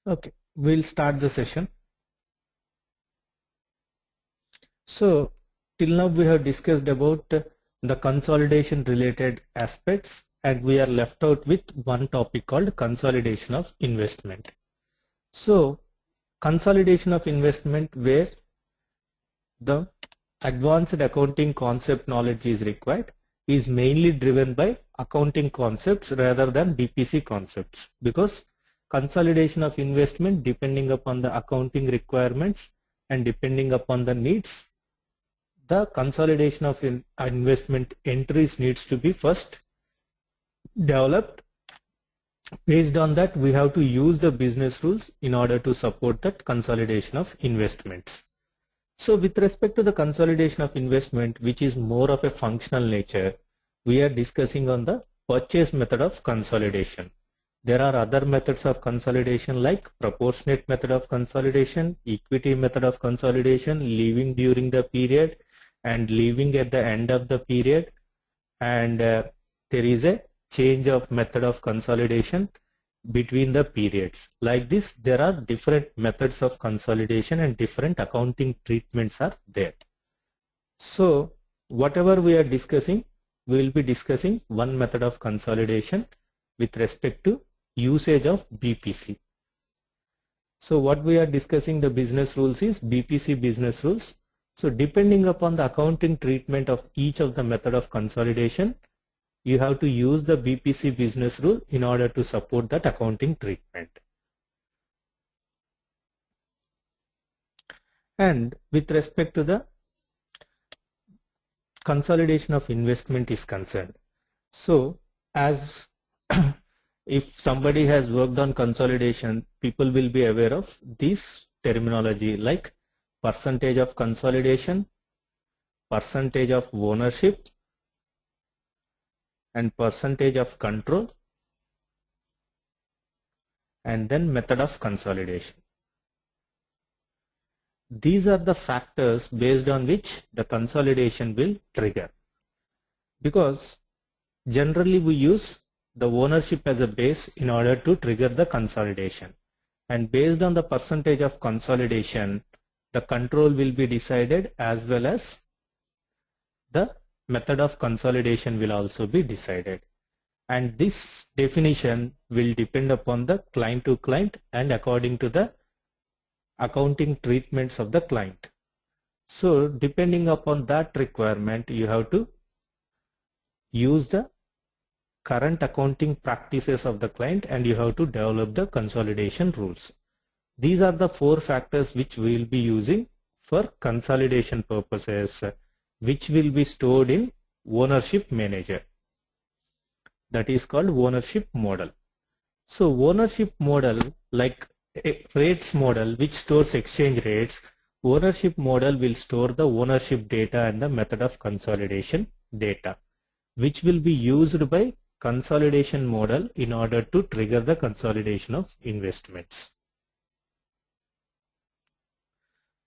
Okay, we'll start the session. So till now we have discussed about the consolidation related aspects, and we are left out with one topic called consolidation of investment. So consolidation of investment, where the advanced accounting concept knowledge is required, is mainly driven by accounting concepts rather than BPC concepts, because consolidation of investment, depending upon the accounting requirements and depending upon the needs, the consolidation of investment entries needs to be first developed. Based on that, we have to use the business rules in order to support that consolidation of investments. So with respect to the consolidation of investment, which is more of a functional nature, we are discussing on the purchase method of consolidation. There are other methods of consolidation like proportionate method of consolidation, equity method of consolidation, leaving during the period and leaving at the end of the period, and there is a change of method of consolidation between the periods. Like this, there are different methods of consolidation and different accounting treatments are there. So whatever we are discussing, we will be discussing one method of consolidation with respect to usage of BPC. So what we are discussing, the business rules, is BPC business rules. So depending upon the accounting treatment of each of the method of consolidation, you have to use the BPC business rule in order to support that accounting treatment. And with respect to the consolidation of investment is concerned, so as if somebody has worked on consolidation, people will be aware of this terminology like percentage of consolidation, percentage of ownership, and percentage of control, and then method of consolidation. These are the factors based on which the consolidation will trigger, because generally we use the ownership as a base in order to trigger the consolidation, and based on the percentage of consolidation, the control will be decided, as well as the method of consolidation will also be decided. And this definition will depend upon the client to client and according to the accounting treatments of the client. So depending upon that requirement, you have to use the current accounting practices of the client and you have to develop the consolidation rules. These are the four factors which we will be using for consolidation purposes, which will be stored in ownership manager. That is called ownership model. So ownership model, like a rates model which stores exchange rates, ownership model will store the ownership data and the method of consolidation data, which will be used by consolidation model in order to trigger the consolidation of investments.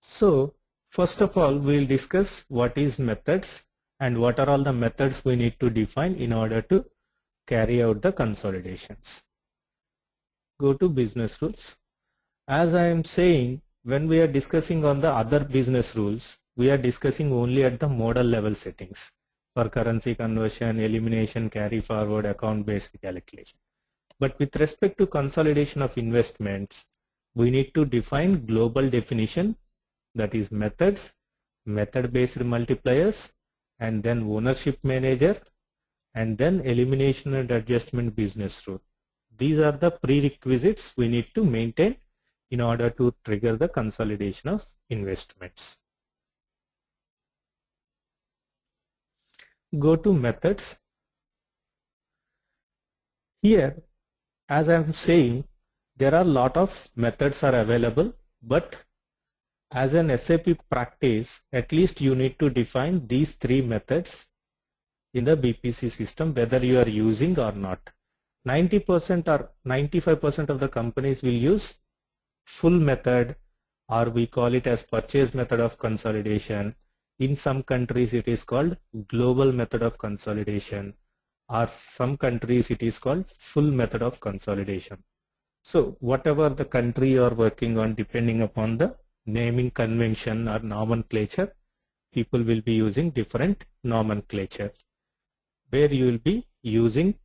So first of all, we will discuss what is methods and what are all the methods we need to define in order to carry out the consolidations. Go to business rules. As I am saying, when we are discussing on the other business rules, we are discussing only at the model level settings for currency conversion, elimination, carry forward, account based calculation. But with respect to consolidation of investments, we need to define global definition, that is methods, method based multipliers, and then ownership manager, and then elimination and adjustment business rule. These are the prerequisites we need to maintain in order to trigger the consolidation of investments. Go to methods. Here, as I am saying, there are a lot of methods are available, but as an SAP practice, at least you need to define these three methods in the BPC system, whether you are using or not. 90% or 95% of the companies will use full method, or we call it as purchase method of consolidation. In some countries it is called global method of consolidation, or some countries it is called full method of consolidation. So whatever the country you are working on, depending upon the naming convention or nomenclature, people will be using different nomenclature, where you will be using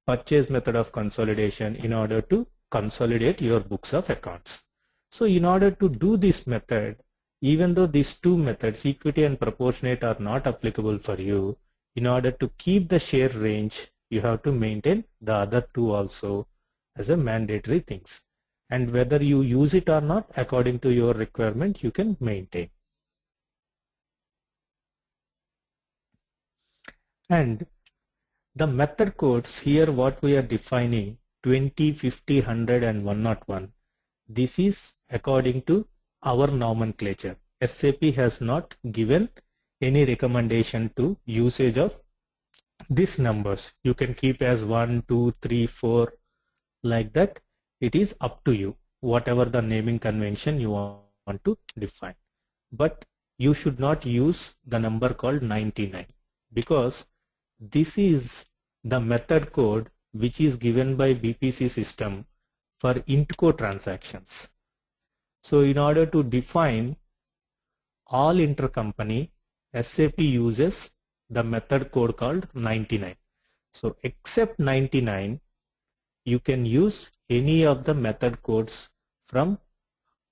purchase method of consolidation in order to consolidate your books of accounts. So in order to do this method, even though these two methods, equity and proportionate, are not applicable for you, in order to keep the share range, you have to maintain the other two also as a mandatory things. And whether you use it or not, according to your requirement, you can maintain. And the method codes here, what we are defining, 20, 50, 100 and 101. This is according to our nomenclature. SAP has not given any recommendation to usage of these numbers. You can keep as 1, 2, 3, 4 like that. It is up to you, whatever the naming convention you want to define. But you should not use the number called 99, because this is the method code which is given by BPC system for intco transactions. So in order to define all intercompany, SAP uses the method code called 99. So except 99, you can use any of the method codes from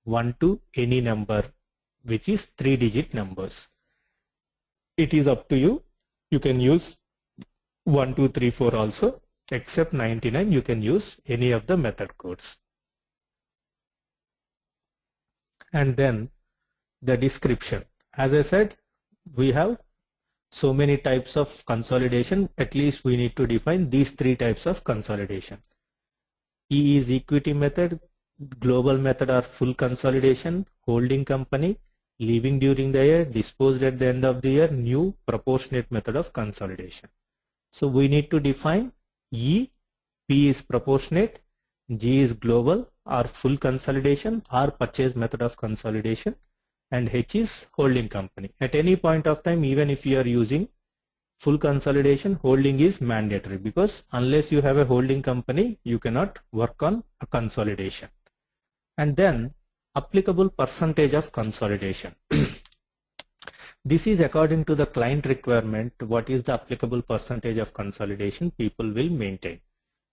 1 to any number, which is 3-digit numbers. It is up to you. You can use 1, 2, 3, 4 also. Except 99, you can use any of the method codes. And then the description. As I said, we have so many types of consolidation. At least we need to define these 3 types of consolidation. E is equity method, global method or full consolidation, holding company, leaving during the year, disposed at the end of the year, new proportionate method of consolidation. So we need to define E, P is proportionate, G is global or full consolidation or purchase method of consolidation, and H is holding company. At any point of time, even if you are using full consolidation, holding is mandatory, because unless you have a holding company, you cannot work on a consolidation. And then applicable percentage of consolidation. This is according to the client requirement, what is the applicable percentage of consolidation people will maintain.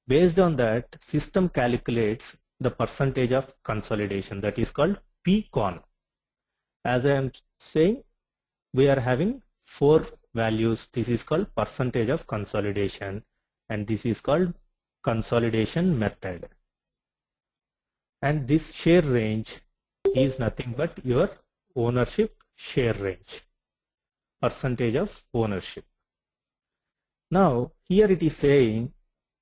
Based on that, system calculates the percentage of consolidation, that is called PCON. As I am saying, we are having 4 values. This is called percentage of consolidation, and this is called consolidation method. And this share range is nothing but your ownership share range, percentage of ownership. Now here it is saying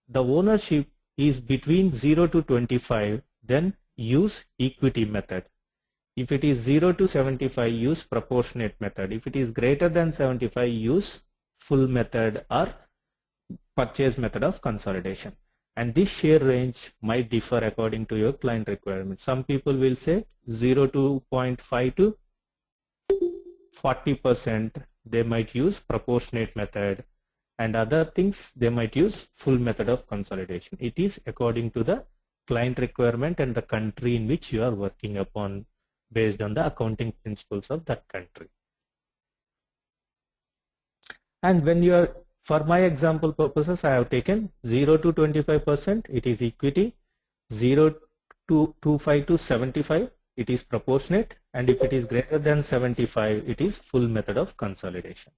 the ownership is between 0 to 25, then use equity method. If it is 0 to 75, use proportionate method. If it is greater than 75, use full method or purchase method of consolidation. And this share range might differ according to your client requirement. Some people will say 0 to 0.5 to 40%, they might use proportionate method, and other things they might use full method of consolidation. It is according to the client requirement and the country in which you are working upon, based on the accounting principles of that country. And when you are, for my example purposes, I have taken 0 to 25%, it is equity, 0 to 25 to 75, it is proportionate, and if it is greater than 75, it is full method of consolidation.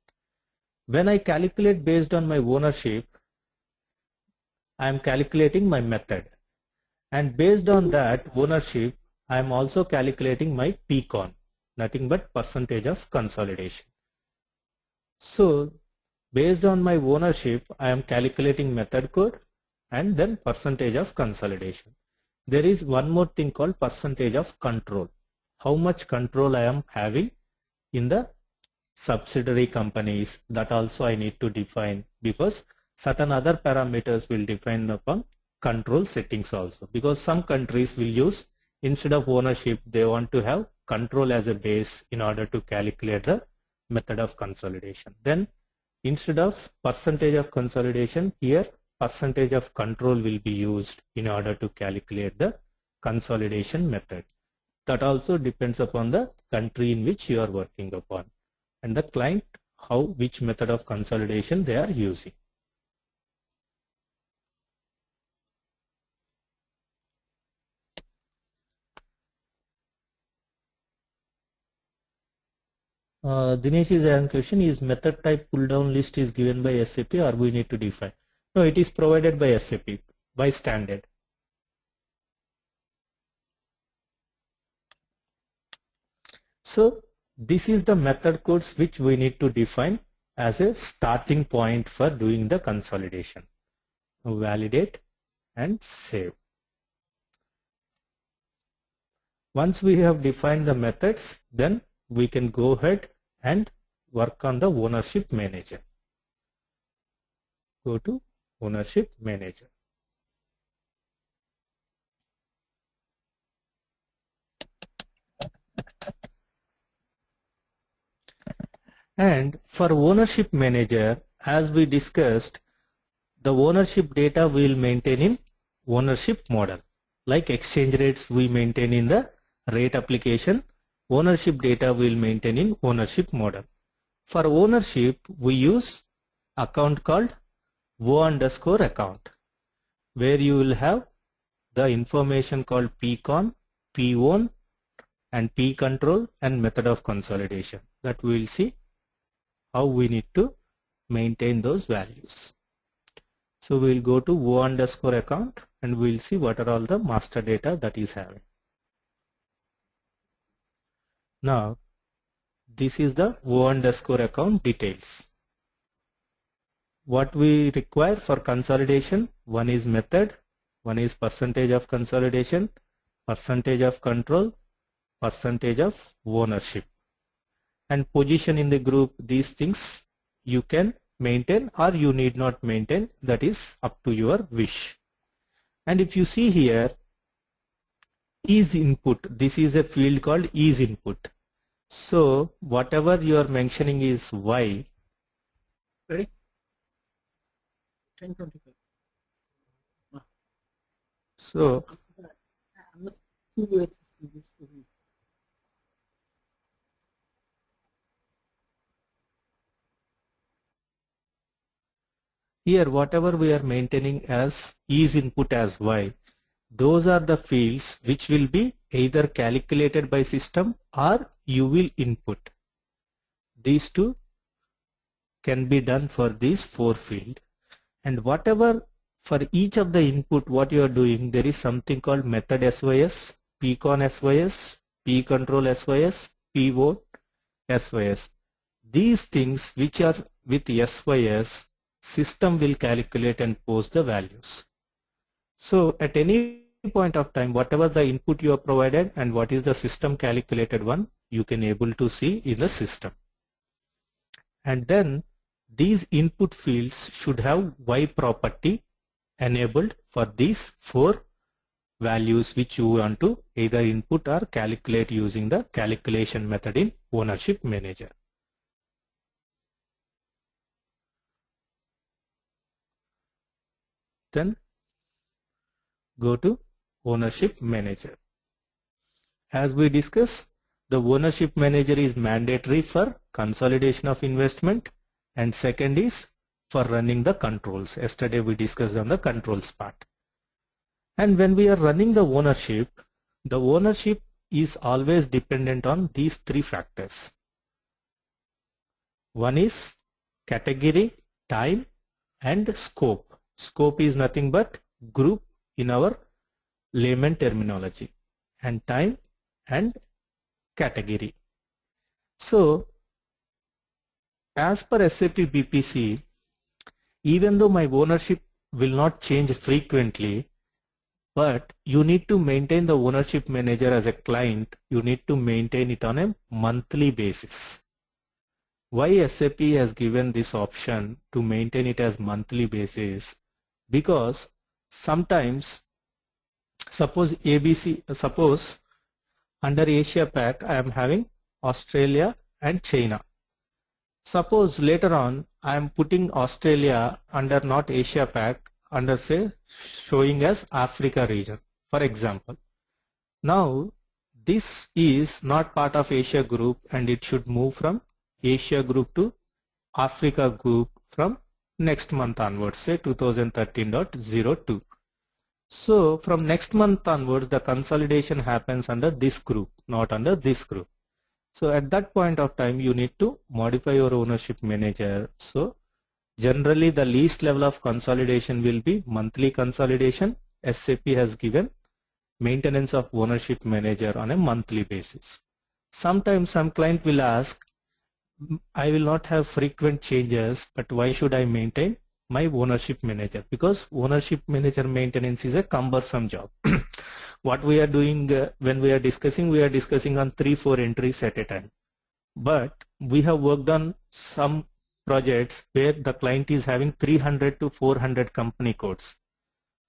When I calculate based on my ownership, I am calculating my method, and based on that ownership, I am also calculating my PCON, nothing but percentage of consolidation. So based on my ownership, I am calculating method code and then percentage of consolidation. There is one more thing called percentage of control. How much control I am having in the subsidiary companies, that also I need to define, because certain other parameters will define upon control settings also. Because some countries will use, instead of ownership, they want to have control as a base in order to calculate the method of consolidation. Then instead of percentage of consolidation, here percentage of control will be used in order to calculate the consolidation method. That also depends upon the country in which you are working upon and the client, which method of consolidation they are using. Dinesh is asking question, is method type pull down list is given by SAP or we need to define? No, it is provided by SAP by standard. So this is the method codes which we need to define as a starting point for doing the consolidation. Now validate and save. Once we have defined the methods, then we can go ahead and work on the ownership manager. Go to ownership manager. And for ownership manager, as we discussed, the ownership data we will maintain in ownership model. Like exchange rates we maintain in the rate application, ownership data we will maintain in ownership model. For ownership, we use account called O_account, where you will have the information called PCon, POWN, and P_control and method of consolidation. That we will see how we need to maintain those values. So we will go to O_account and we will see what are all the master data that is having. Now this is the O_account details. What we require for consolidation, one is method, one is percentage of consolidation, percentage of control, percentage of ownership. And position in the group, these things you can maintain or you need not maintain, that is up to your wish. And if you see here, is input, this is a field called is input. So whatever you are mentioning is Y. Ready? 1025. So here whatever we are maintaining as is input as Y, those are the fields which will be either calculated by system or you will input. These two can be done for these four fields. And whatever for each of the input what you are doing, there is something called method SYS, PCon SYS, P_control SYS, POWN SYS. These things which are with SYS, system will calculate and post the values. So at any point of time, whatever the input you have provided and what is the system calculated one, you can able to see in the system. And then these input fields should have Y property enabled for these four values which you want to either input or calculate using the calculation method in ownership manager. Then go to ownership manager. As we discussed, the ownership manager is mandatory for consolidation of investment and second is for running the controls. Yesterday we discussed on the controls part. And when we are running the ownership is always dependent on these three factors. One is category, time and scope. Scope is nothing but group in our layman terminology, and time and category. So as per SAP BPC, even though my ownership will not change frequently, but you need to maintain the ownership manager as a client, you need to maintain it on a monthly basis. Why SAP has given this option to maintain it as monthly basis? Because sometimes suppose under Asia Pac I am having Australia and China. Suppose later on I am putting Australia under not Asia Pac, under say showing as Africa region, for example. Now this is not part of Asia group and it should move from Asia group to Africa group from next month onwards, say 2013.02. So from next month onwards the consolidation happens under this group, not under this group. So at that point of time you need to modify your ownership manager. So generally the least level of consolidation will be monthly consolidation. SAP has given maintenance of ownership manager on a monthly basis. Sometimes some client will ask, I will not have frequent changes, but why should I maintain my ownership manager? Because ownership manager maintenance is a cumbersome job. What we are doing when we are discussing on 3-4 entries at a time. But we have worked on some projects where the client is having 300 to 400 company codes.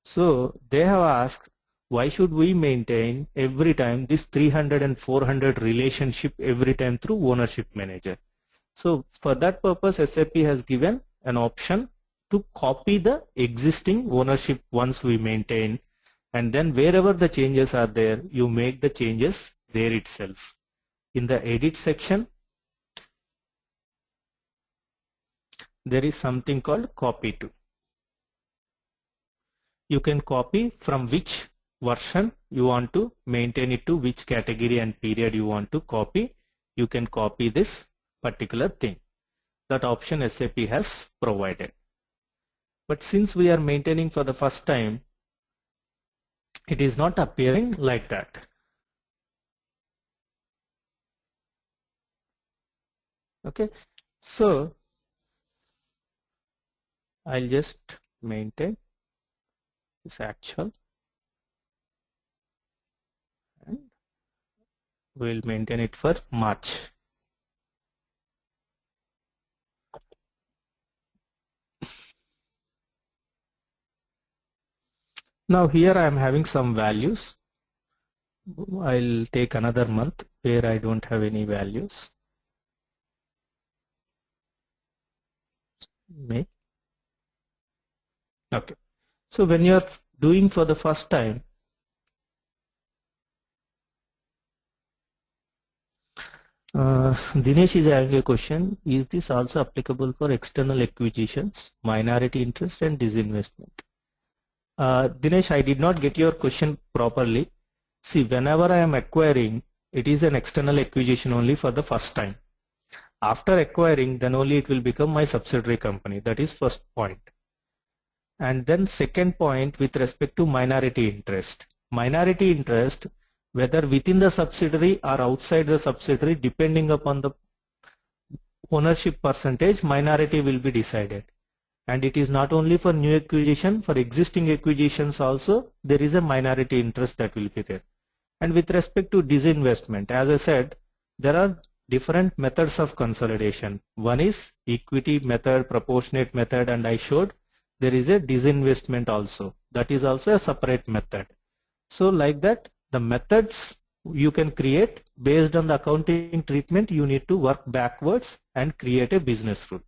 So they have asked, why should we maintain every time this 300 and 400 relationship every time through ownership manager? So for that purpose SAP has given an option to copy the existing ownership once we maintain, and then wherever the changes are there you make the changes there itself. In the edit section there is something called copy to. You can copy from which version you want to maintain it to, which category and period you want to copy. You can copy this particular thing. That option SAP has provided. But since we are maintaining for the first time, it is not appearing like that. Okay, so I'll just maintain this actual and we'll maintain it for March. Now here I am having some values. I'll take another month where I don't have any values. May. Okay. So when you are doing for the first time, Dinesh is having a question. Is this also applicable for external acquisitions, minority interest and disinvestment? Dinesh, I did not get your question properly. See, whenever I am acquiring, it is an external acquisition only for the first time. After acquiring, then only it will become my subsidiary company. That is first point. And then second point with respect to minority interest. Minority interest, whether within the subsidiary or outside the subsidiary, depending upon the ownership percentage, minority will be decided. And it is not only for new acquisition, for existing acquisitions also there is a minority interest that will be there. And with respect to disinvestment, as I said, there are different methods of consolidation. One is equity method, proportionate method, and I showed there is a disinvestment also. That is also a separate method. So like that, the methods you can create based on the accounting treatment. You need to work backwards and create a business rule.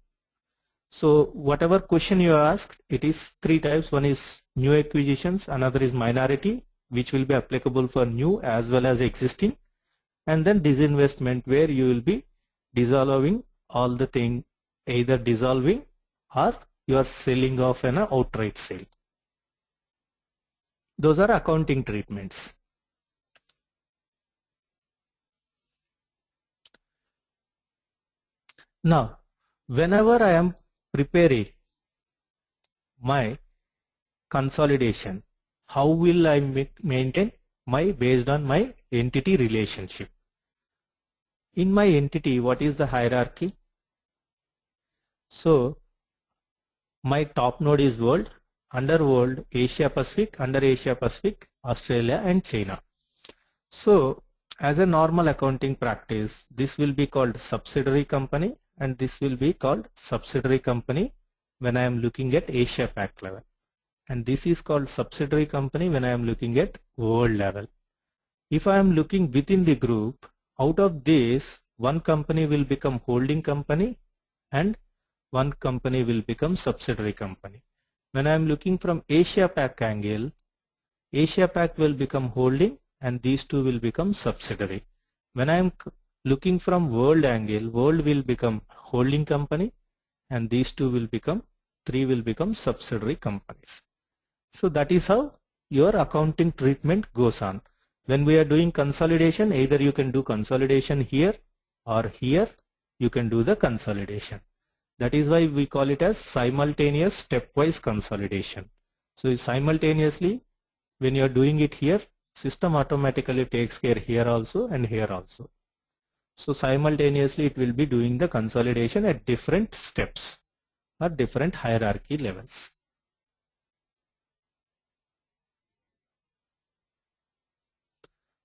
So whatever question you asked, it is three types. One is new acquisitions, another is minority, which will be applicable for new as well as existing, and then disinvestment, where you will be dissolving all the thing, either dissolving or you are selling off an outright sale. Those are accounting treatments. Now, whenever I am preparing my consolidation, how will I maintain my based on my entity relationship? In my entity, what is the hierarchy? So my top node is world, under world Asia Pacific, under Asia Pacific Australia and China. So as a normal accounting practice, this will be called subsidiary company and this will be called subsidiary company when I am looking at Asia Pac level, and this is called subsidiary company when I am looking at world level. If I am looking within the group, out of this one company will become holding company and one company will become subsidiary company. When I am looking from Asia Pac angle, Asia Pac will become holding and these two will become subsidiary. When I am looking from world angle, world will become holding company and these two will become, three will become subsidiary companies. So that is how your accounting treatment goes on. When we are doing consolidation, either you can do consolidation here or here you can do the consolidation. That is why we call it as simultaneous stepwise consolidation. So simultaneously when you are doing it here, system automatically takes care here also and here also. So simultaneously it will be doing the consolidation at different steps or different hierarchy levels.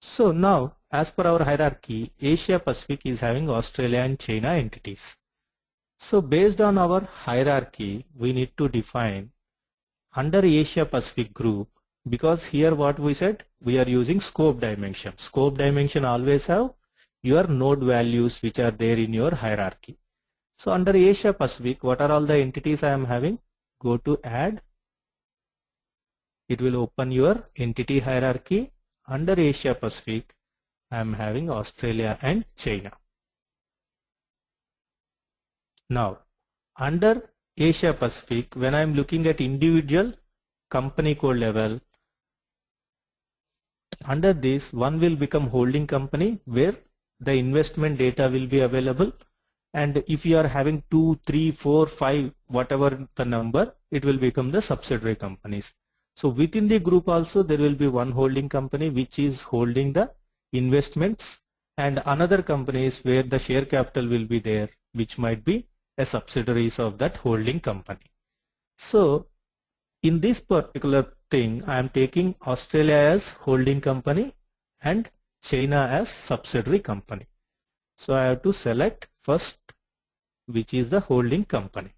So now as per our hierarchy, Asia Pacific is having Australia and China entities. So based on our hierarchy, we need to define under Asia Pacific group, because here what we said, we are using scope dimension. Scope dimension always have your node values which are there in your hierarchy. So under Asia Pacific, what are all the entities I am having? Go to add. It will open your entity hierarchy. Under Asia Pacific, I am having Australia and China. Now, under Asia Pacific, when I am looking at individual company code level, under this one will become holding company where the investment data will be available, and if you are having 2, 3, 4, 5, whatever the number, it will become the subsidiary companies. So within the group also there will be one holding company which is holding the investments, and another companies where the share capital will be there, which might be a subsidiaries of that holding company. So in this particular thing, I am taking Australia as holding company and China as subsidiary company. So I have to select first which is the holding company.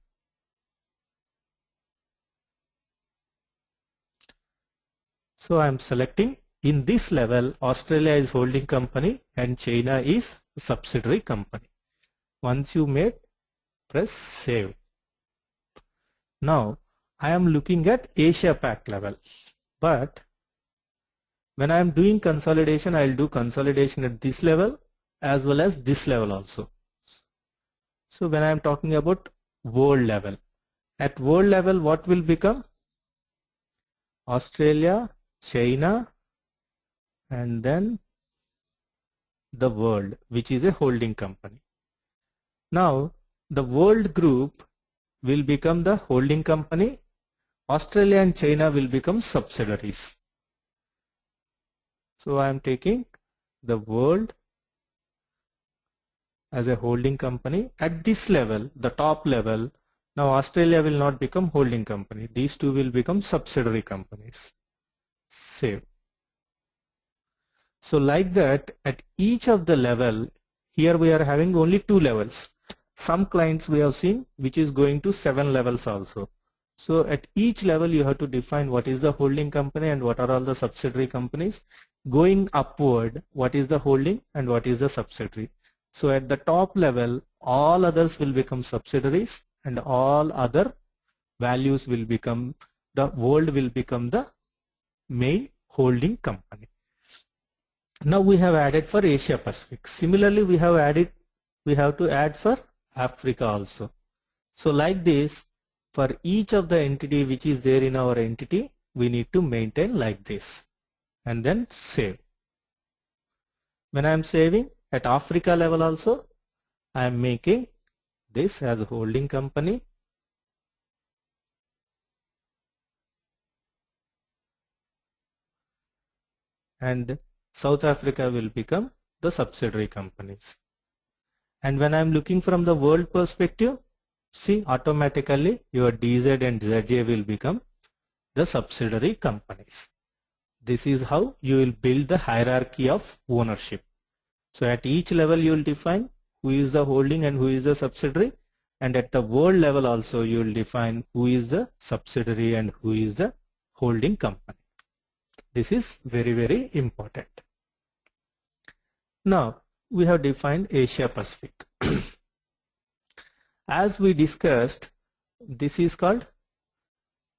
So I am selecting in this level Australia is holding company and China is subsidiary company. Once you made, press save. Now I am looking at Asia Pac level, but when I am doing consolidation, I will do consolidation at this level as well as this level also. So when I am talking about world level, at world level what will become? Australia, China, and then the world, which is a holding company. Now the world group will become the holding company. Australia and China will become subsidiaries. So I am taking the world as a holding company at this level, the top level. Now Australia will not become holding company. These two will become subsidiary companies. Save. So like that, at each of the level, here we are having only 2 levels. Some clients we have seen which is going to 7 levels also. So at each level you have to define what is the holding company and what are all the subsidiary companies. Going upward, what is the holding and what is the subsidiary. So at the top level, all others will become subsidiaries and all other values will become, the world will become the main holding company. Now we have added for Asia Pacific. Similarly, we have to add for Africa also. So like this, for each of the entity which is there in our entity, we need to maintain like this and then save. When I am saving at Africa level also, I am making this as a holding company. And South Africa will become the subsidiary companies. And when I am looking from the world perspective, see automatically your DZ and ZJ will become the subsidiary companies. This is how you will build the hierarchy of ownership. So at each level you will define who is the holding and who is the subsidiary, and at the world level also you will define who is the subsidiary and who is the holding company. This is very, very important. Now we have defined Asia Pacific. As we discussed, this is called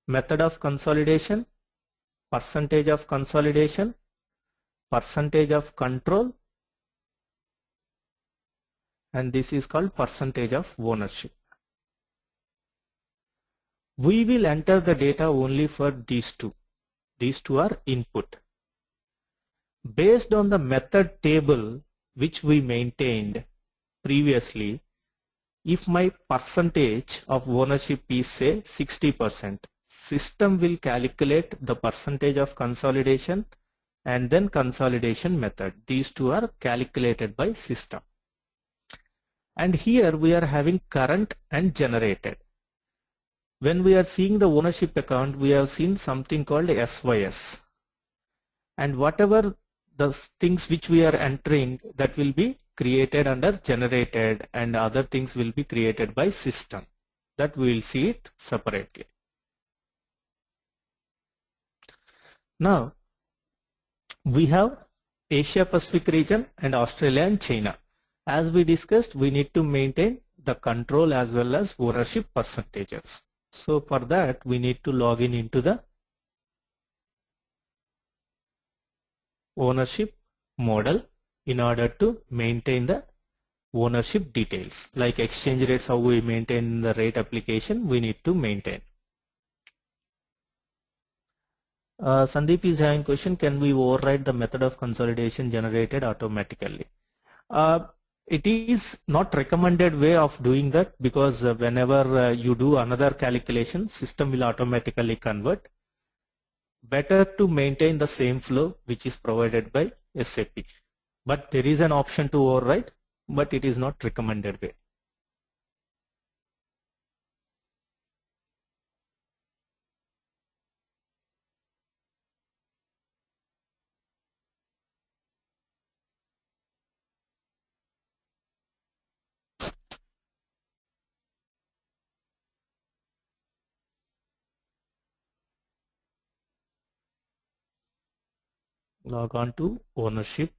method of consolidation, percentage of consolidation, percentage of control, and this is called percentage of ownership. We will enter the data only for these two. These two are input. Based on the method table which we maintained previously, if my percentage of ownership is say 60%, system will calculate the percentage of consolidation and then consolidation method. These two are calculated by system. And here we are having current and generated. When we are seeing the ownership account, we have seen something called SYS. And whatever the things which we are entering, that will be created under generated, and other things will be created by system. That we will see it separately. Now, we have Asia Pacific region and Australia and China. As we discussed, we need to maintain the control as well as ownership percentages. So for that, we need to log in into the ownership model in order to maintain the ownership details. Like exchange rates, how we maintain the rate application, we need to maintain. Sandeep is having question, can we override the method of consolidation generated automatically? It is not recommended way of doing that, because whenever you do another calculation, system will automatically convert. Better to maintain the same flow which is provided by SAP. But there is an option to override, but it is not recommended way. Log on to ownership.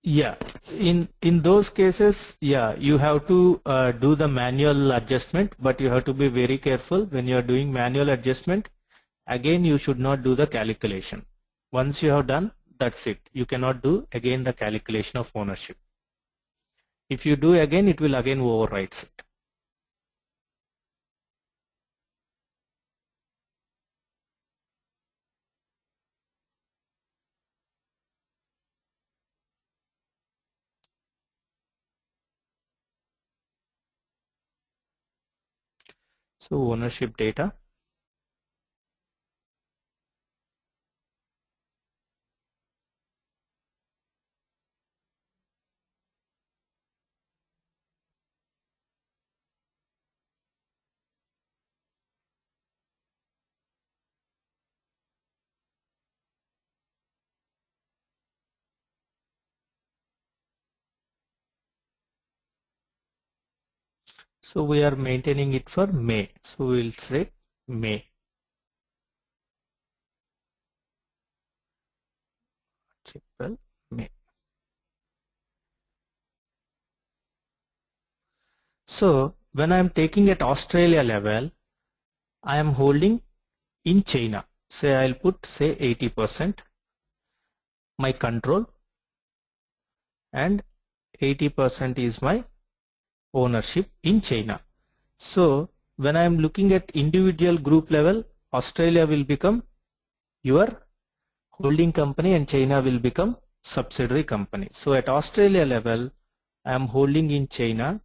Yeah, in those cases, yeah, you have to do the manual adjustment, but you have to be very careful when you are doing manual adjustment. Again, you should not do the calculation. Once you have done, that's it. You cannot do again the calculation of ownership. If you do again, it will again overwrite it. So ownership data. So we are maintaining it for May. So we will say May. April, May. So when I am taking at Australia level, I am holding in China. Say I'll put say 80% my control, and 80% is my ownership in China. So when I am looking at individual group level, Australia will become your holding company and China will become subsidiary company. So at Australia level, I am holding in China.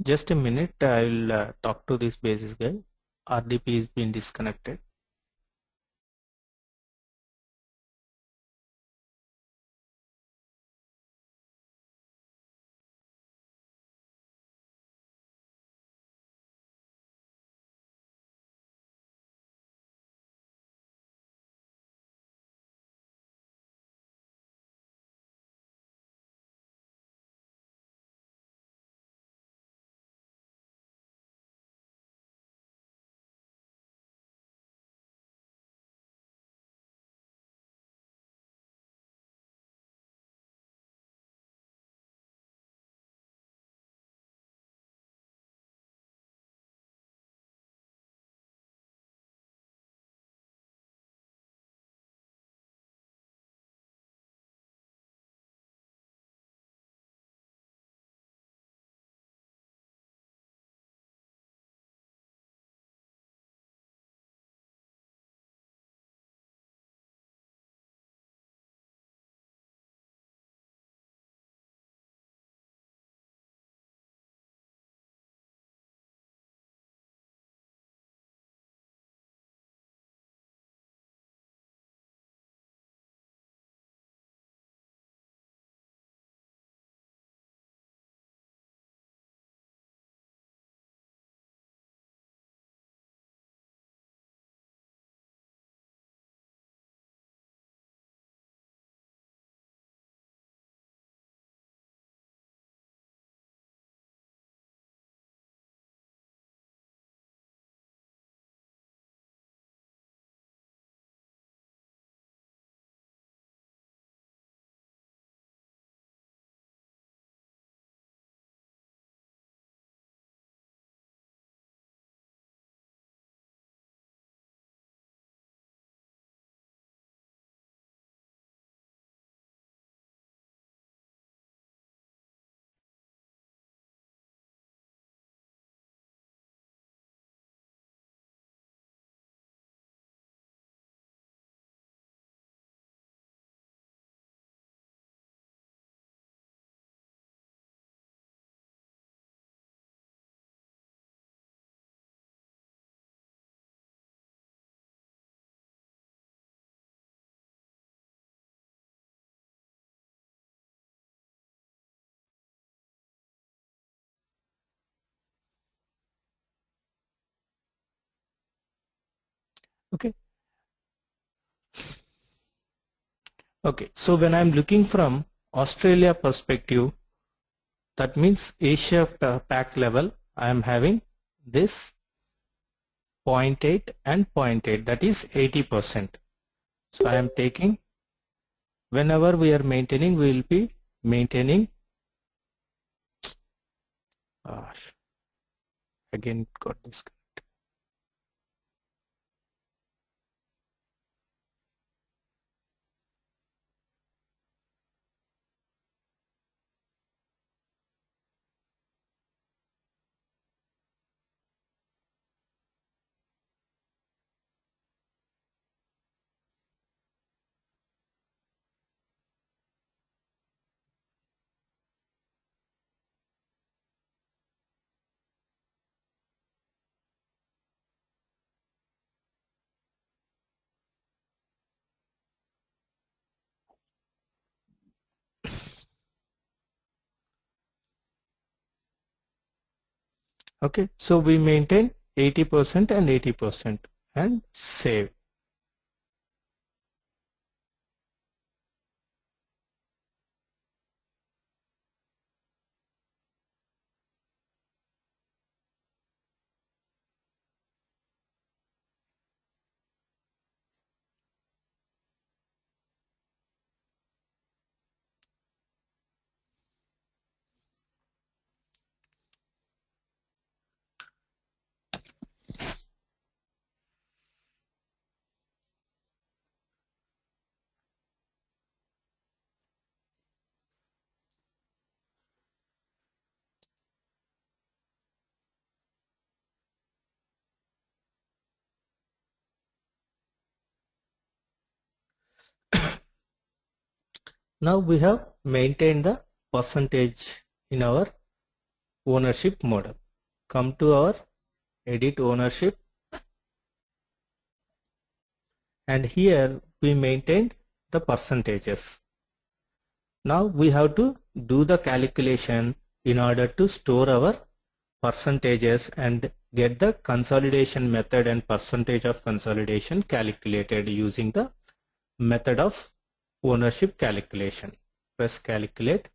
Just a minute, I will talk to this basis guy. RDP is being disconnected. Okay. Okay. So when I'm looking from Australia perspective, that means Asia pack level, I am having this 0.8 and 0.8, that is 80%. So I am taking, whenever we are maintaining, we will be maintaining, again got this. Okay, so we maintain 80% and 80% and save. Now we have maintained the percentage in our ownership model. Come to our edit ownership, and here we maintained the percentages. Now we have to do the calculation in order to store our percentages and get the consolidation method and percentage of consolidation calculated using the method of ownership calculation. Press calculate.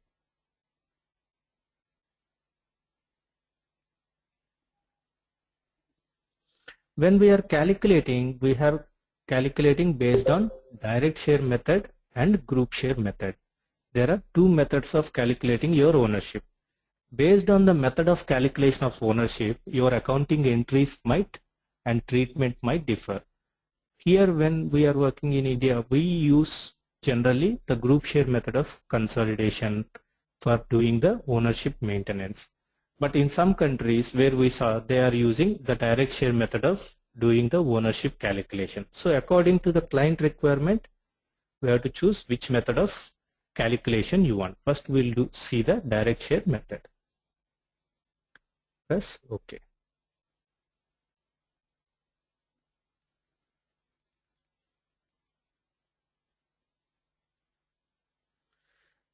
When we are calculating, we are calculating based on direct share method and group share method. There are two methods of calculating your ownership. Based on the method of calculation of ownership, your accounting entries might and treatment might differ. Here when we are working in India, we use generally the group share method of consolidation for doing the ownership maintenance. But in some countries where we saw, they are using the direct share method of doing the ownership calculation. So according to the client requirement, we have to choose which method of calculation you want. First we'll see the direct share method. Press OK.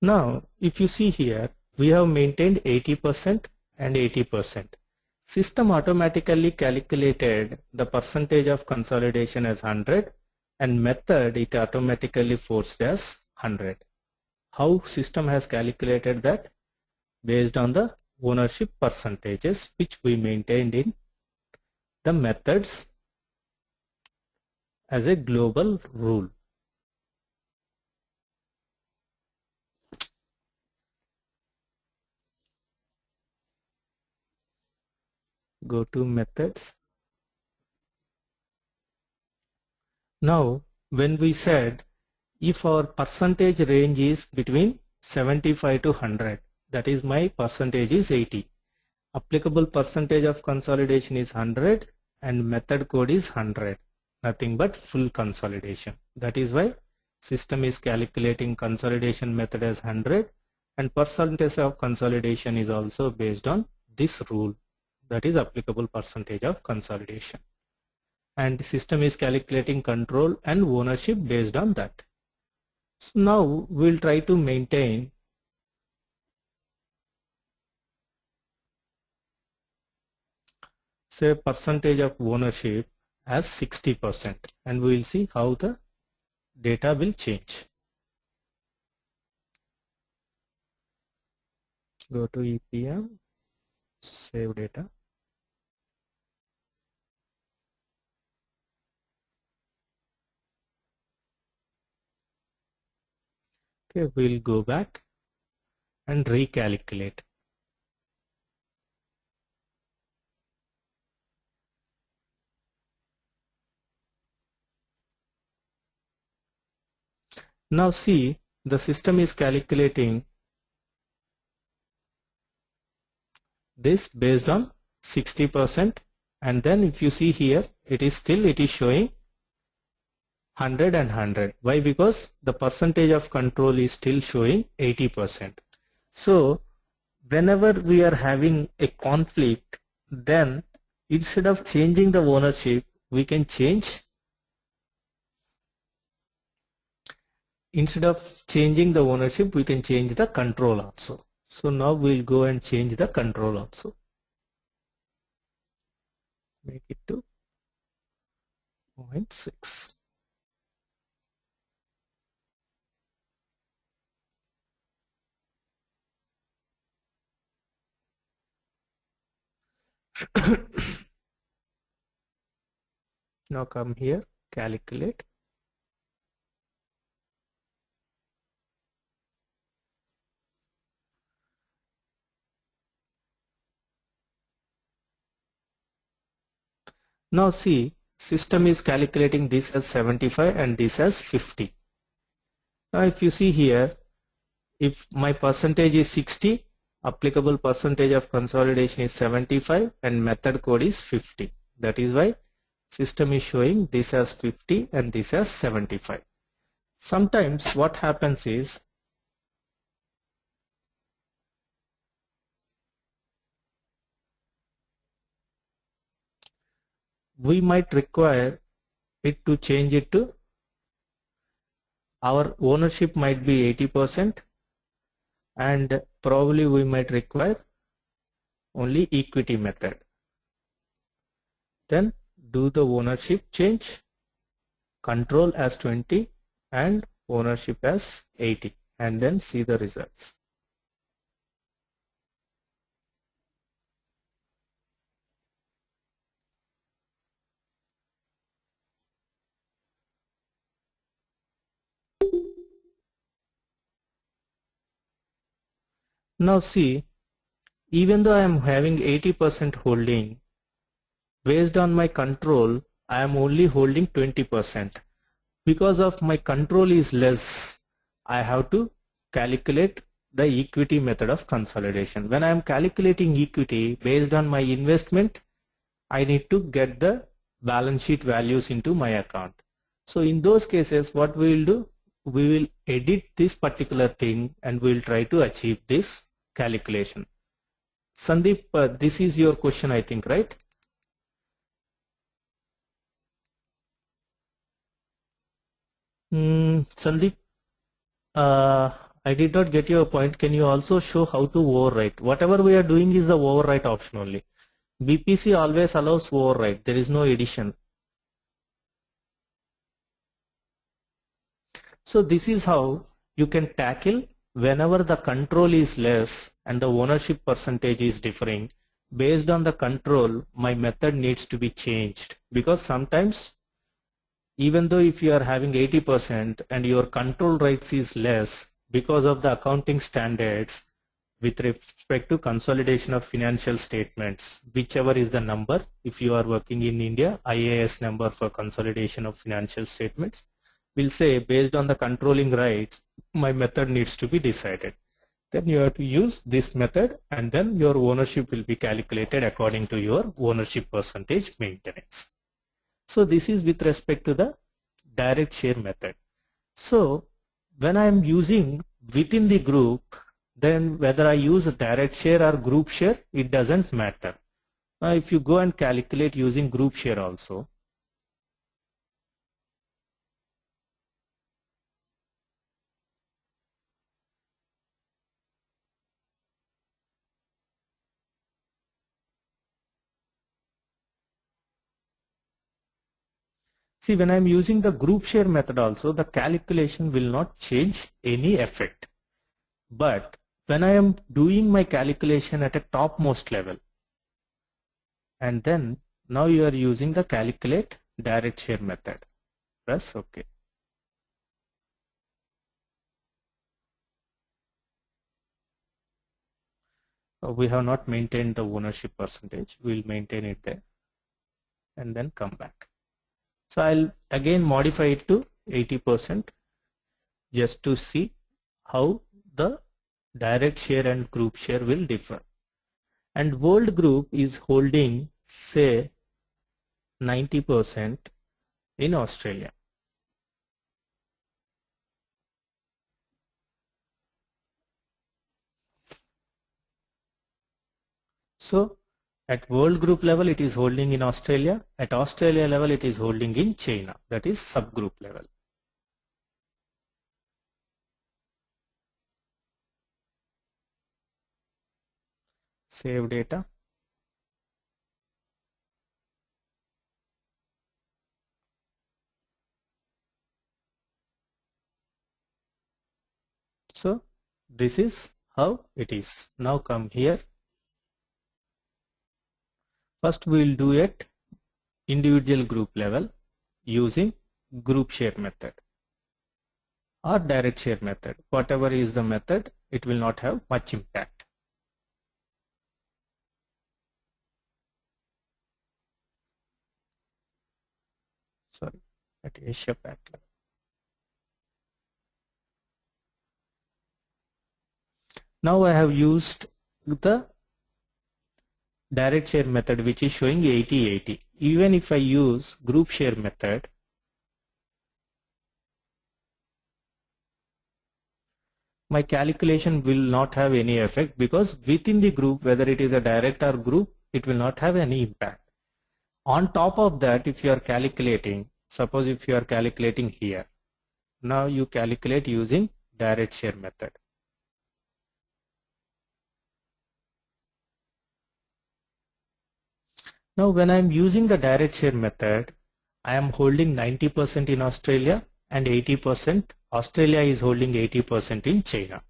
Now if you see here, we have maintained 80% and 80%. System automatically calculated the percentage of consolidation as 100, and method it automatically forced as 100. How system has calculated that? Based on the ownership percentages which we maintained in the methods as a global rule. Go to methods. Now when we said if our percentage range is between 75 to 100, that is my percentage is 80. Applicable percentage of consolidation is 100 and method code is 100. Nothing but full consolidation. That is why system is calculating consolidation method as 100, and percentage of consolidation is also based on this rule, that is applicable percentage of consolidation. And system is calculating control and ownership based on that. So now we'll try to maintain say percentage of ownership as 60%, and we will see how the data will change. Go to EPM, save data. Okay, we'll go back and recalculate. Now see, the system is calculating this based on 60%, and then if you see here, it is showing 100 and 100. Why? Because the percentage of control is still showing 80%. So whenever we are having a conflict, then instead of changing the ownership, we can change. Instead of changing the ownership, we can change the control also. So now we'll go and change the control also. Make it to 0.6. Now come here, calculate. Now see, system is calculating this as 75 and this as 50. Now if you see here, if my percentage is 60, applicable percentage of consolidation is 75 and method code is 50. That is why system is showing this as 50 and this as 75. Sometimes what happens is we might require it to change it to our ownership might be 80%, and probably we might require only equity method. Then do the ownership change, control as 20 and ownership as 80, and then see the results. Now see, even though I am having 80% holding, based on my control, I am only holding 20%. Because of my control is less, I have to calculate the equity method of consolidation. When I am calculating equity based on my investment, I need to get the balance sheet values into my account. So in those cases, what we will do, we will edit this particular thing and we will try to achieve this calculation. Sandeep, this is your question, I think, right? Sandeep, I did not get your point. Can you also show how to overwrite? Whatever we are doing is the overwrite option only. BPC always allows overwrite. There is no addition. So this is how you can tackle whenever the control is less and the ownership percentage is differing. Based on the control, my method needs to be changed, because sometimes even though if you are having 80% and your control rights is less, because of the accounting standards with respect to consolidation of financial statements, whichever is the number, if you are working in India, IAS number for consolidation of financial statements, will say based on the controlling rights, my method needs to be decided. Then you have to use this method, and then your ownership will be calculated according to your ownership percentage maintenance. So this is with respect to the direct share method. So when I am using within the group, then whether I use a direct share or group share, it doesn't matter. Now if you go and calculate using group share also, see, when I am using the group share method also, the calculation will not change any effect. But when I am doing my calculation at a topmost level, and then now you are using the calculate direct share method, press OK. We have not maintained the ownership percentage. We will maintain it there and then come back. So I'll again modify it to 80% just to see how the direct share and group share will differ. And world group is holding say 90% in Australia. So at world group level it is holding in Australia, at Australia level it is holding in China, that is subgroup level. Save data. So this is how it is. Now come here. First we will do it individual group level using group share method or direct share method. Whatever is the method, it will not have much impact. Sorry, at Asia Pac level. Now I have used the direct share method which is showing 80-80. Even if I use group share method, my calculation will not have any effect, because within the group, whether it is a direct or group, it will not have any impact. On top of that, if you are calculating, suppose if you are calculating here, now you calculate using direct share method. Now when I am using the direct share method, I am holding 90% in Australia and 80%, Australia is holding 80% in China.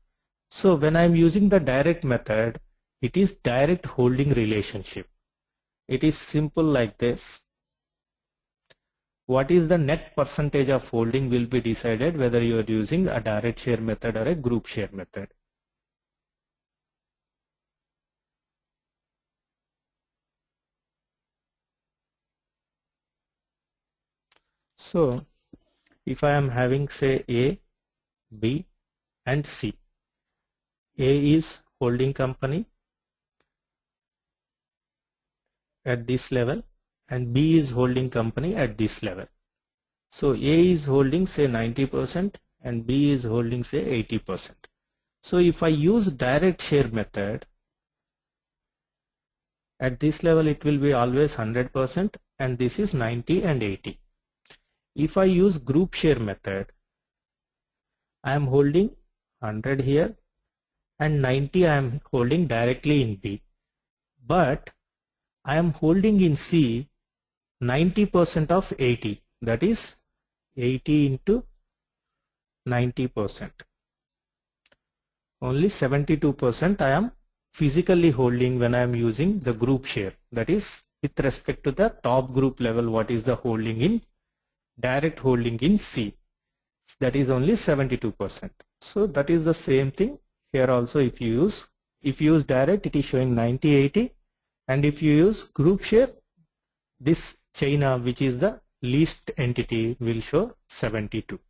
So when I am using the direct method, it is direct holding relationship. It is simple like this. What is the net percentage of holding will be decided whether you are using a direct share method or a group share method. So if I am having say A, B and C. A is holding company at this level and B is holding company at this level. So A is holding say 90% and B is holding say 80%. So if I use direct share method, at this level it will be always 100% and this is 90 and 80. If I use group share method, I am holding 100 here and 90 I am holding directly in B. But I am holding in C 90% of 80, that is 80 into 90%. Only 72% I am physically holding when I am using the group share, that is with respect to the top group level, what is the holding in direct holding in C, that is only 72%. So that is the same thing here also. If you use direct, it is showing 90-80, and if you use group share, this China, which is the least entity, will show 72.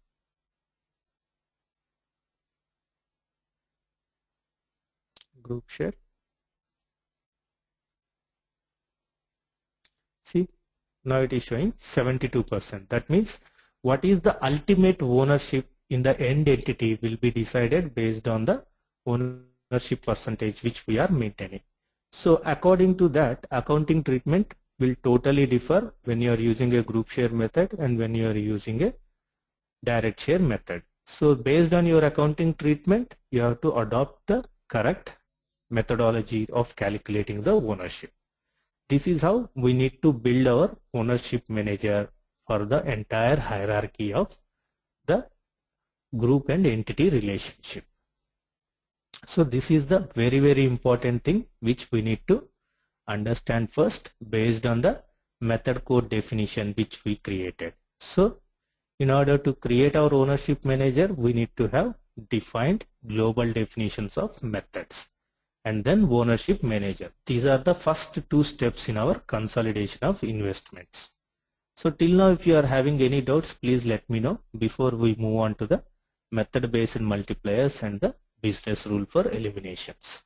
Group share. See, now it is showing 72%. That means what is the ultimate ownership in the end entity will be decided based on the ownership percentage which we are maintaining. So according to that, accounting treatment will totally differ when you are using a group share method and when you are using a direct share method. So based on your accounting treatment, you have to adopt the correct methodology of calculating the ownership. This is how we need to build our ownership manager for the entire hierarchy of the group and entity relationship. So this is the very important thing which we need to understand first based on the method code definition which we created. So in order to create our ownership manager, we need to have defined global definitions of methods and then ownership manager. These are the first two steps in our consolidation of investments. So till now, if you are having any doubts, please let me know before we move on to the method based multipliers and the business rule for eliminations.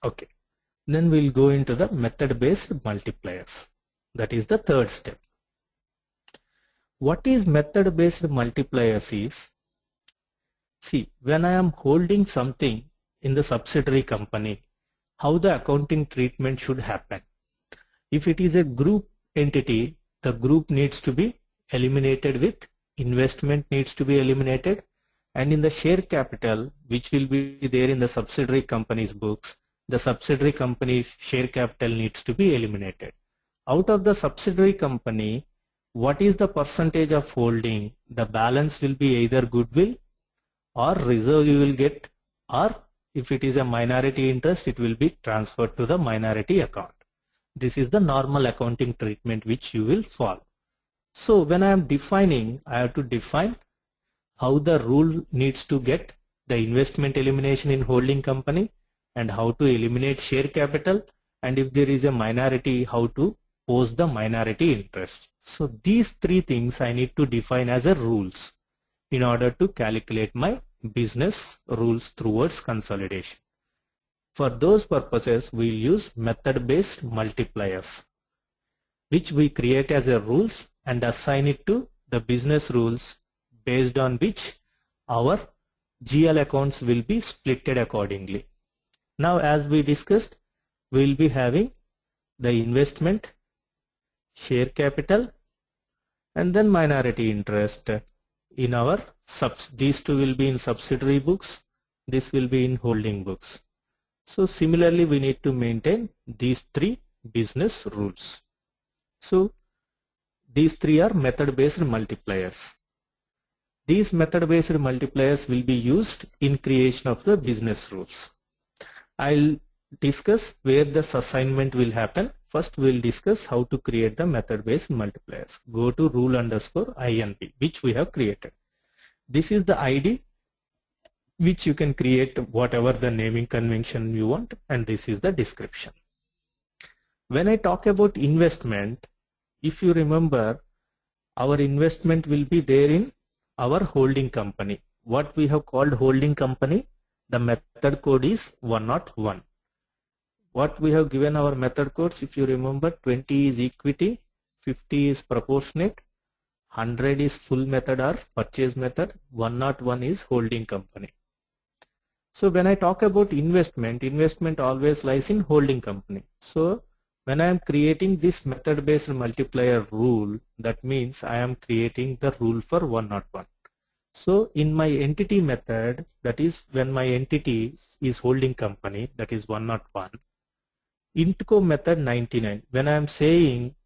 Okay. Then we'll go into the method based multipliers. That is the third step. What is method based multipliers is, see, when I am holding something in the subsidiary company, how the accounting treatment should happen. If it is a group entity, the group needs to be eliminated with investment needs to be eliminated, and in the share capital which will be there in the subsidiary company's books, the subsidiary company's share capital needs to be eliminated. Out of the subsidiary company, what is the percentage of holding? The balance will be either goodwill or reserve you will get, or if it is a minority interest, it will be transferred to the minority account. This is the normal accounting treatment which you will follow. So when I am defining, I have to define how the rule needs to get the investment elimination in holding company and how to eliminate share capital, and if there is a minority, how to post the minority interest. So these three things I need to define as a rules in order to calculate my business rules towards consolidation. For those purposes, we'll use method based multipliers. which we create as a rules and assign it to the business rules based on which our GL accounts will be splitted accordingly. Now, as we discussed, we will be having the investment, share capital, and then minority interest in our these two will be in subsidiary books, this will be in holding books. So similarly, we need to maintain these three business rules. So these three are method-based multipliers. These method-based multipliers will be used in creation of the business rules. I'll discuss where this assignment will happen. First, we'll discuss how to create the method-based multipliers. Go to rule_INP, which we have created. This is the ID which you can create whatever the naming convention you want, and this is the description. When I talk about investment, if you remember, our investment will be there in our holding company. What we have called holding company, the method code is 101. What we have given our method codes, if you remember, 20 is equity, 50 is proportionate, 100 is full method or purchase method, 101 is holding company. So when I talk about investment, investment always lies in holding company. So when I am creating this method-based multiplier rule, that means I am creating the rule for 101. So in my entity method, that is when my entity is holding company, that is 101. Intco method 99. When I am saying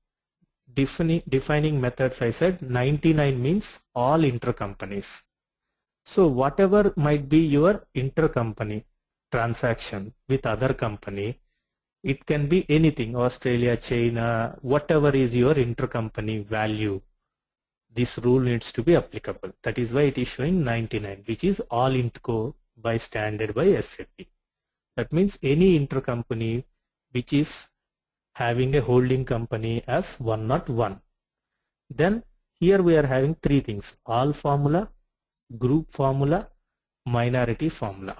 defining methods, I said 99 means all intercompanies. So whatever might be your intercompany transaction with other company, it can be anything, Australia, China, whatever is your intercompany value, this rule needs to be applicable. That is why it is showing 99, which is all Intco by standard by SAP. That means any intercompany which is having a holding company as 101. Then here we are having three things: all formula, group formula, minority formula.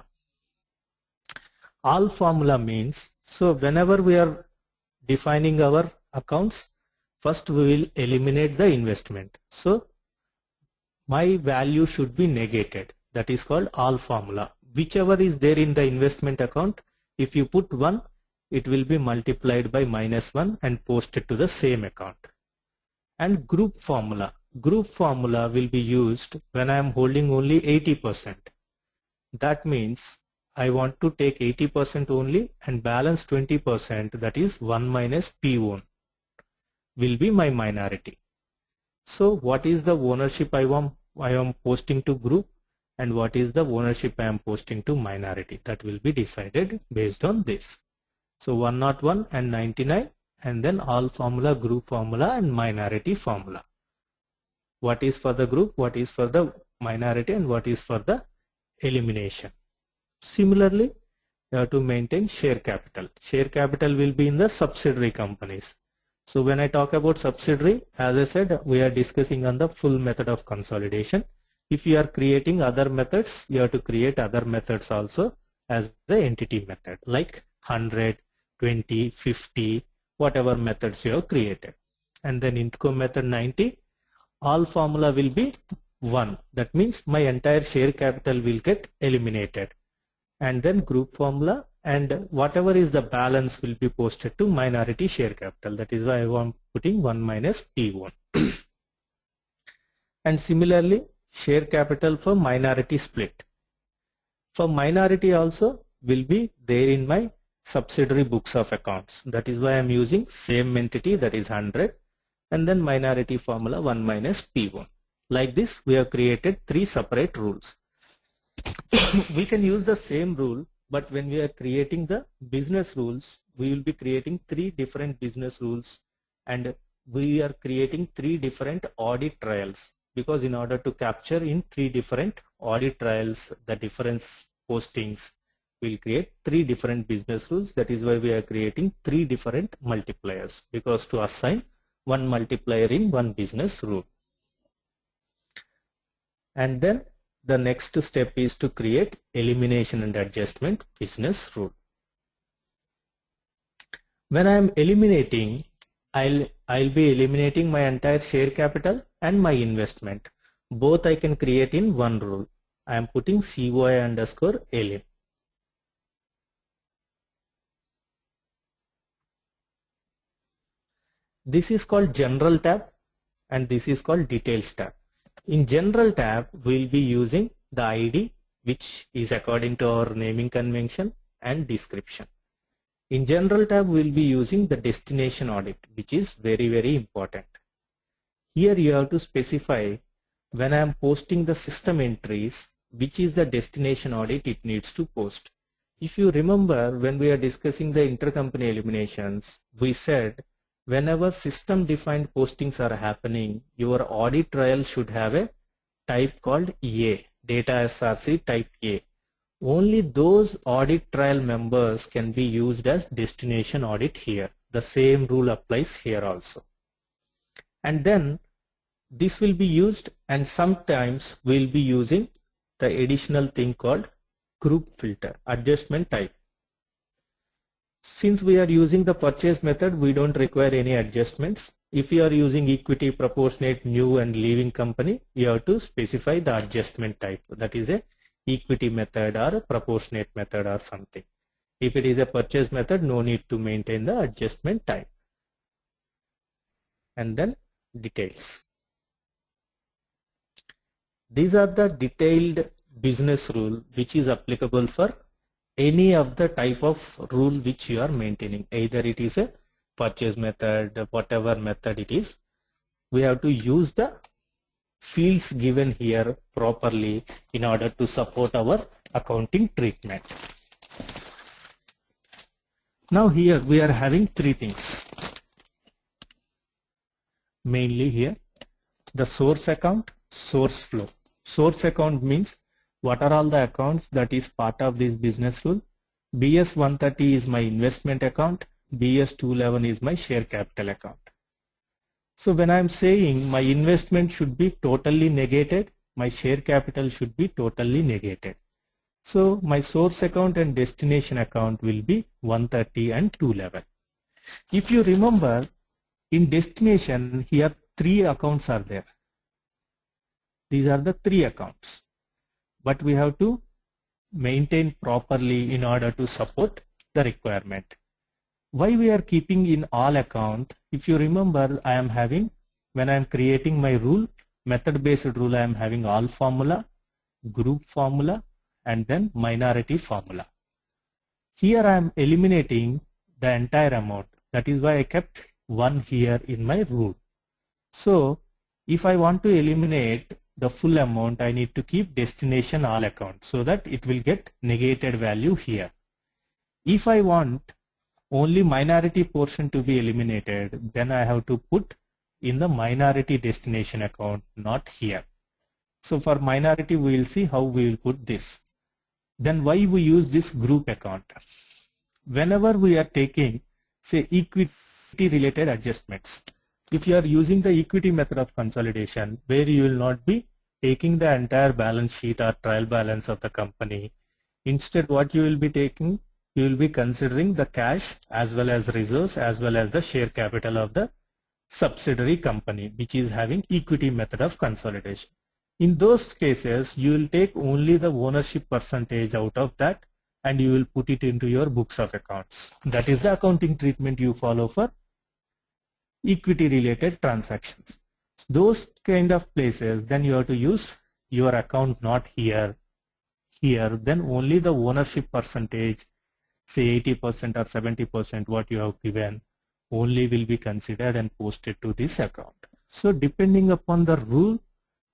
All formula means, so whenever we are defining our accounts, first we will eliminate the investment. So my value should be negated. That is called all formula. Whichever is there in the investment account, if you put 1, it will be multiplied by -1 and posted to the same account. And group formula. Group formula will be used when I am holding only 80%. That means I want to take 80% only and balance 20%, that is 1 minus P1 will be my minority. So what is the ownership I am posting to group and what is the ownership I am posting to minority? That will be decided based on this. So 101 and 99, and then all formula, group formula and minority formula. What is for the group, what is for the minority, and what is for the elimination. Similarly, you have to maintain share capital. Share capital will be in the subsidiary companies. So when I talk about subsidiary, as I said, we are discussing on the full method of consolidation. If you are creating other methods, you have to create other methods also as the entity method, like 100, 20, 50, whatever methods you have created. And then Intco method 90, all formula will be 1. That means my entire share capital will get eliminated. And then group formula and whatever is the balance will be posted to minority share capital. That is why I am putting 1 minus P1. And similarly, share capital for minority split. For minority also will be there in my subsidiary books of accounts. That is why I am using same entity, that is 100, and then minority formula 1 minus P1. Like this, we have created 3 separate rules. We can use the same rule, but when we are creating the business rules, we will be creating 3 different business rules, and we are creating 3 different audit trials, because in order to capture in 3 different audit trials the difference postings, we'll create 3 different business rules. That is why we are creating 3 different multipliers, because to assign 1 multiplier in 1 business rule. And then the next step is to create elimination and adjustment business rule. When I am eliminating, I'll I'll be eliminating my entire share capital and my investment. Both I can create in one rule. I am putting COI underscore elim. This is called general tab and this is called details tab. In general tab, we'll be using the ID, which is according to our naming convention, and description. In general tab, we'll be using the destination audit, which is very, very important. Here you have to specify when I am posting the system entries, which is the destination audit it needs to post. If you remember, when we are discussing the intercompany eliminations, we said whenever system defined postings are happening, your audit trail should have a type called A, data SRC type A. Only those audit trail members can be used as destination audit here. The same rule applies here also. And then this will be used, and sometimes we'll be using the additional thing called group filter, adjustment type. Since we are using the purchase method, we don't require any adjustments. If you are using equity, proportionate, new and leaving company, you have to specify the adjustment type. That is a equity method or a proportionate method or something. If it is a purchase method, no need to maintain the adjustment type. And then details. These are the detailed business rule which is applicable for any of the type of rule which you are maintaining. Either it is a purchase method, whatever method it is, we have to use the fields given here properly in order to support our accounting treatment. Now here we are having three things. Mainly here, the source account, source flow. Source account means what are all the accounts that is part of this business rule. BS 130 is my investment account, BS 211 is my share capital account. So when I am saying my investment should be totally negated, my share capital should be totally negated. So my source account and destination account will be 130 and 211. If you remember, in destination here three accounts are there. These are the three accounts. But we have to maintain properly in order to support the requirement. Why we are keeping in all account? If you remember, I am having, when I am creating my rule, method based rule, I am having all formula, group formula, and then minority formula. Here I am eliminating the entire amount. That is why I kept one here in my rule. So if I want to eliminate the full amount, I need to keep destination all account so that it will get negated value here. If I want only minority portion to be eliminated, then I have to put in the minority destination account, not here. So for minority, we will see how we will put this. Then why we use this group account? Whenever we are taking, say, equity related adjustments, if you are using the equity method of consolidation, where you will not be taking the entire balance sheet or trial balance of the company, instead what you will be taking, you will be considering the cash as well as reserves as well as the share capital of the subsidiary company, which is having equity method of consolidation. In those cases, you will take only the ownership percentage out of that and you will put it into your books of accounts. That is the accounting treatment you follow for equity related transactions. Those kind of places, then you have to use your account not here, then only the ownership percentage, say 80% or 70% what you have given, only will be considered and posted to this account. So depending upon the rule,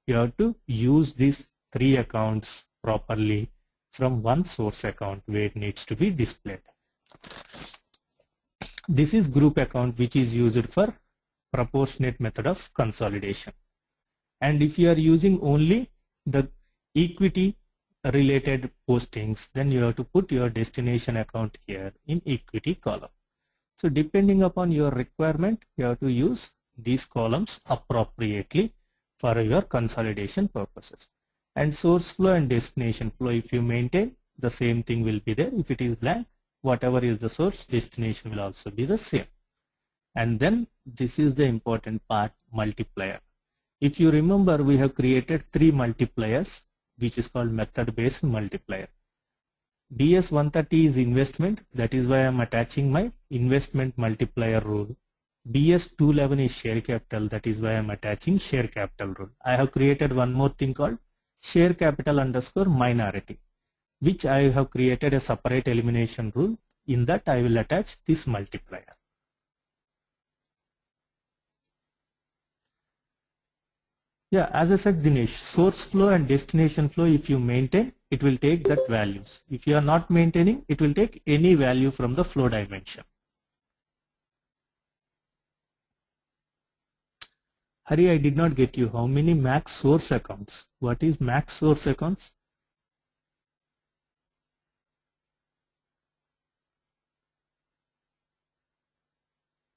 you have to use these three accounts properly from one source account where it needs to be displayed. This is group account, which is used for proportionate method of consolidation. And if you are using only the equity related postings, then you have to put your destination account here in equity column. So depending upon your requirement, you have to use these columns appropriately for your consolidation purposes. And source flow and destination flow, if you maintain, the same thing will be there. If it is blank, whatever is the source, destination will also be the same. And then this is the important part, multiplier. If you remember, we have created 3 multipliers, which is called method based multiplier. DS 130 is investment, that is why I am attaching my investment multiplier rule. DS 211 is share capital, that is why I am attaching share capital rule. I have created one more thing called share capital underscore minority, which I have created a separate elimination rule. In that I will attach this multiplier. Yeah, as I said, Dinesh, source flow and destination flow, if you maintain, it will take that values. If you are not maintaining, it will take any value from the flow dimension. Hari, I did not get you. How many max source accounts? What is max source accounts?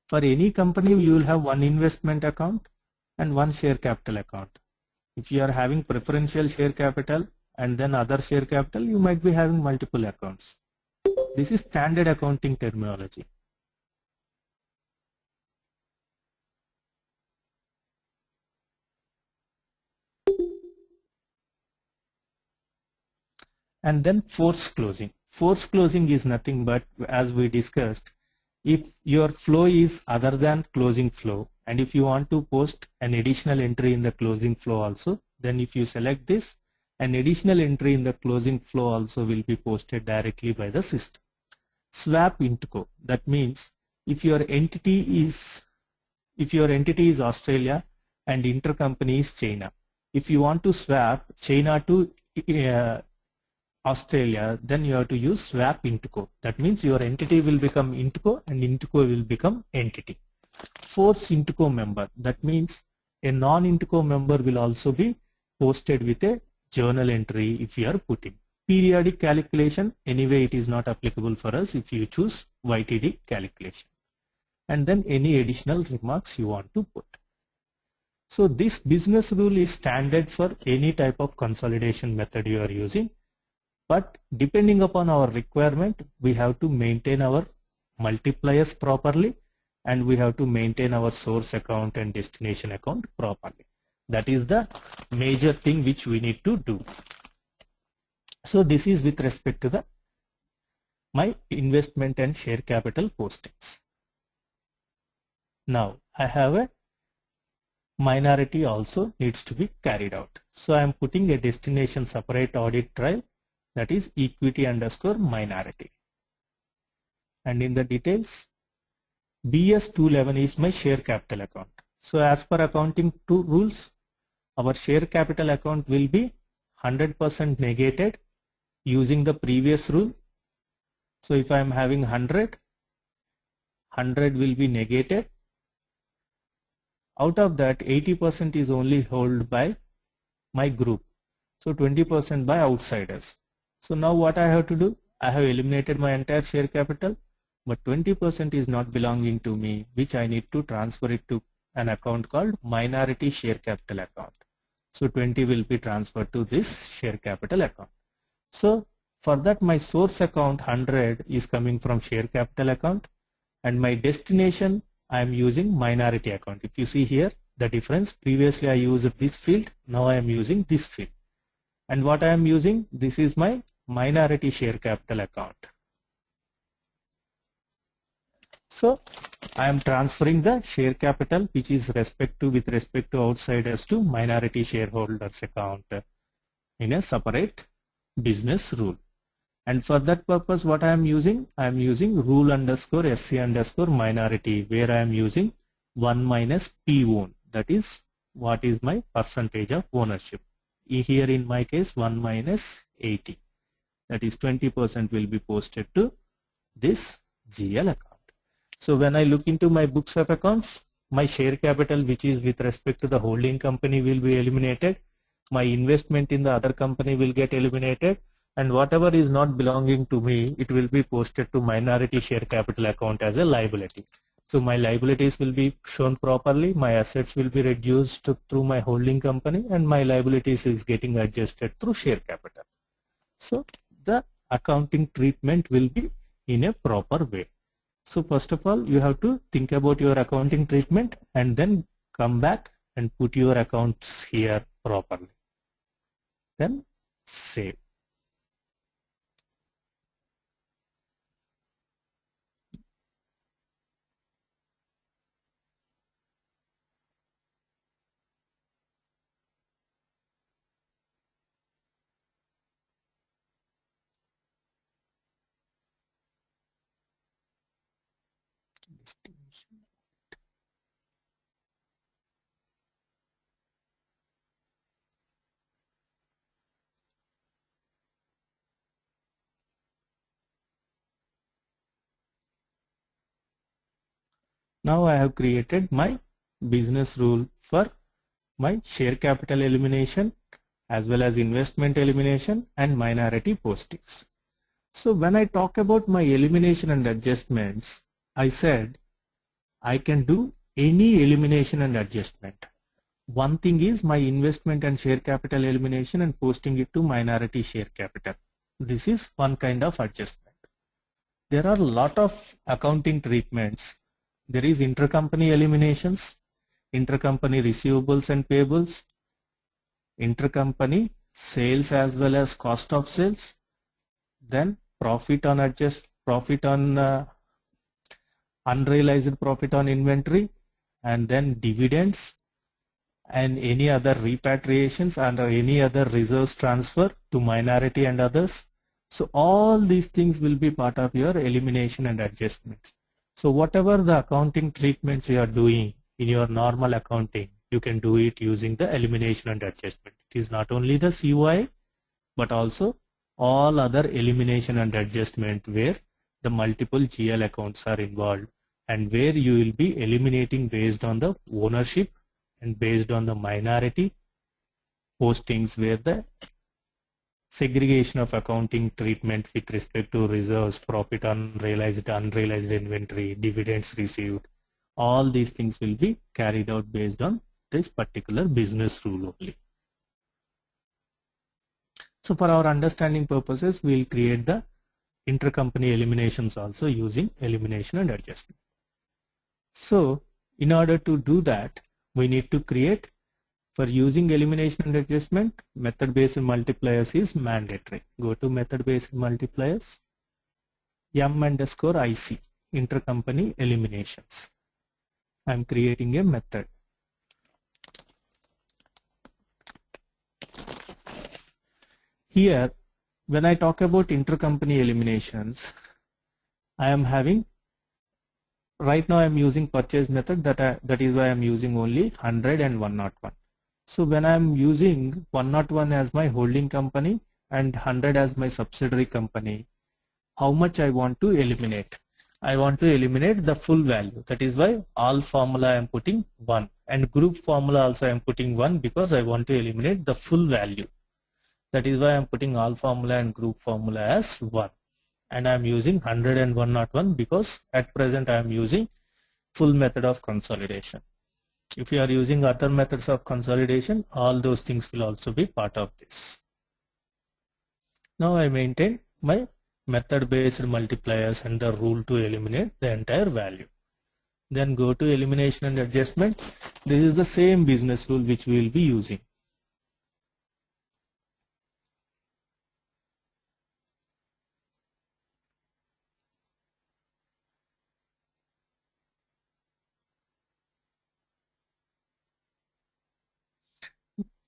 For any company, you will have one investment account and one share capital account. If you are having preferential share capital and then other share capital, you might be having multiple accounts. This is standard accounting terminology. And then forced closing. Forced closing is nothing but, as we discussed, if your flow is other than closing flow, and if you want to post an additional entry in the closing flow also, then if you select this, an additional entry in the closing flow also will be posted directly by the system. Swap interco, that means if your entity is Australia and intercompany is China, if you want to swap China to Australia, then you have to use swap interco. That means your entity will become interco and interco will become entity. Force interco member, that means a non-interco member will also be posted with a journal entry if you are putting. Periodic calculation, anyway it is not applicable for us if you choose YTD calculation. And then any additional remarks you want to put. So this business rule is standard for any type of consolidation method you are using. But depending upon our requirement, we have to maintain our multipliers properly and we have to maintain our source account and destination account properly. That is the major thing which we need to do. So this is with respect to my investment and share capital postings. Now I have a minority also needs to be carried out. So I am putting a destination separate audit trail, that is equity underscore minority. And in the details, BS 211 is my share capital account. So as per accounting two rules, our share capital account will be 100% negated using the previous rule. So if I am having 100 will be negated. Out of that, 80% is only held by my group. So 20% by outsiders. So now what I have to do? I have eliminated my entire share capital, but 20% is not belonging to me, which I need to transfer it to an account called minority share capital account. So 20 will be transferred to this share capital account. So for that, my source account 100 is coming from share capital account, and my destination I am using minority account. If you see here the difference, previously I used this field, now I am using this field. And what I am using, this is my minority share capital account. So I am transferring the share capital which is with respect to outsiders to minority shareholders account in a separate business rule. And for that purpose, what I am using rule underscore SC underscore minority, where I am using 1 minus P own. That is what is my percentage of ownership. Here in my case 1 minus 80, that is 20% will be posted to this GL account. So when I look into my books of accounts, my share capital which is with respect to the holding company will be eliminated, my investment in the other company will get eliminated, and whatever is not belonging to me, it will be posted to minority share capital account as a liability. So my liabilities will be shown properly, my assets will be reduced through my holding company, and my liabilities is getting adjusted through share capital. So the accounting treatment will be in a proper way. So first of all, you have to think about your accounting treatment and then come back and put your accounts here properly. Then save. Now I have created my business rule for my share capital elimination as well as investment elimination and minority postings. So when I talk about my elimination and adjustments, I said I can do any elimination and adjustment. One thing is my investment and share capital elimination and posting it to minority share capital. This is one kind of adjustment. There are a lot of accounting treatments. There is intercompany eliminations, intercompany receivables and payables, intercompany sales as well as cost of sales, then profit on unrealized profit on inventory, and then dividends and any other repatriations and any other reserves transfer to minority and others. So all these things will be part of your elimination and adjustments. So whatever the accounting treatments you are doing in your normal accounting, you can do it using the elimination and adjustment. It is not only the COI, but also all other elimination and adjustment where the multiple GL accounts are involved and where you will be eliminating based on the ownership and based on the minority postings where the segregation of accounting treatment with respect to reserves, profit unrealized inventory, dividends received, all these things will be carried out based on this particular business rule only. So for our understanding purposes, we will create the intercompany eliminations also using elimination and adjustment. So in order to do that, we need to create, for using elimination and adjustment, method based multipliers is mandatory. Go to method based multipliers, M_IC, intercompany eliminations. I am creating a method. Here, when I talk about intercompany eliminations, I am having, right now I am using purchase method, that is why I am using only 100 and 101. So when I am using 101 as my holding company and 100 as my subsidiary company, how much I want to eliminate? I want to eliminate the full value. That is why all formula I am putting 1, and group formula also I am putting 1 because I want to eliminate the full value. That is why I am putting all formula and group formula as 1. And I am using 100 and 101 because at present I am using full method of consolidation. If you are using other methods of consolidation, all those things will also be part of this. Now I maintain my method based multipliers and the rule to eliminate the entire value. Then go to elimination and adjustment. This is the same business rule which we will be using.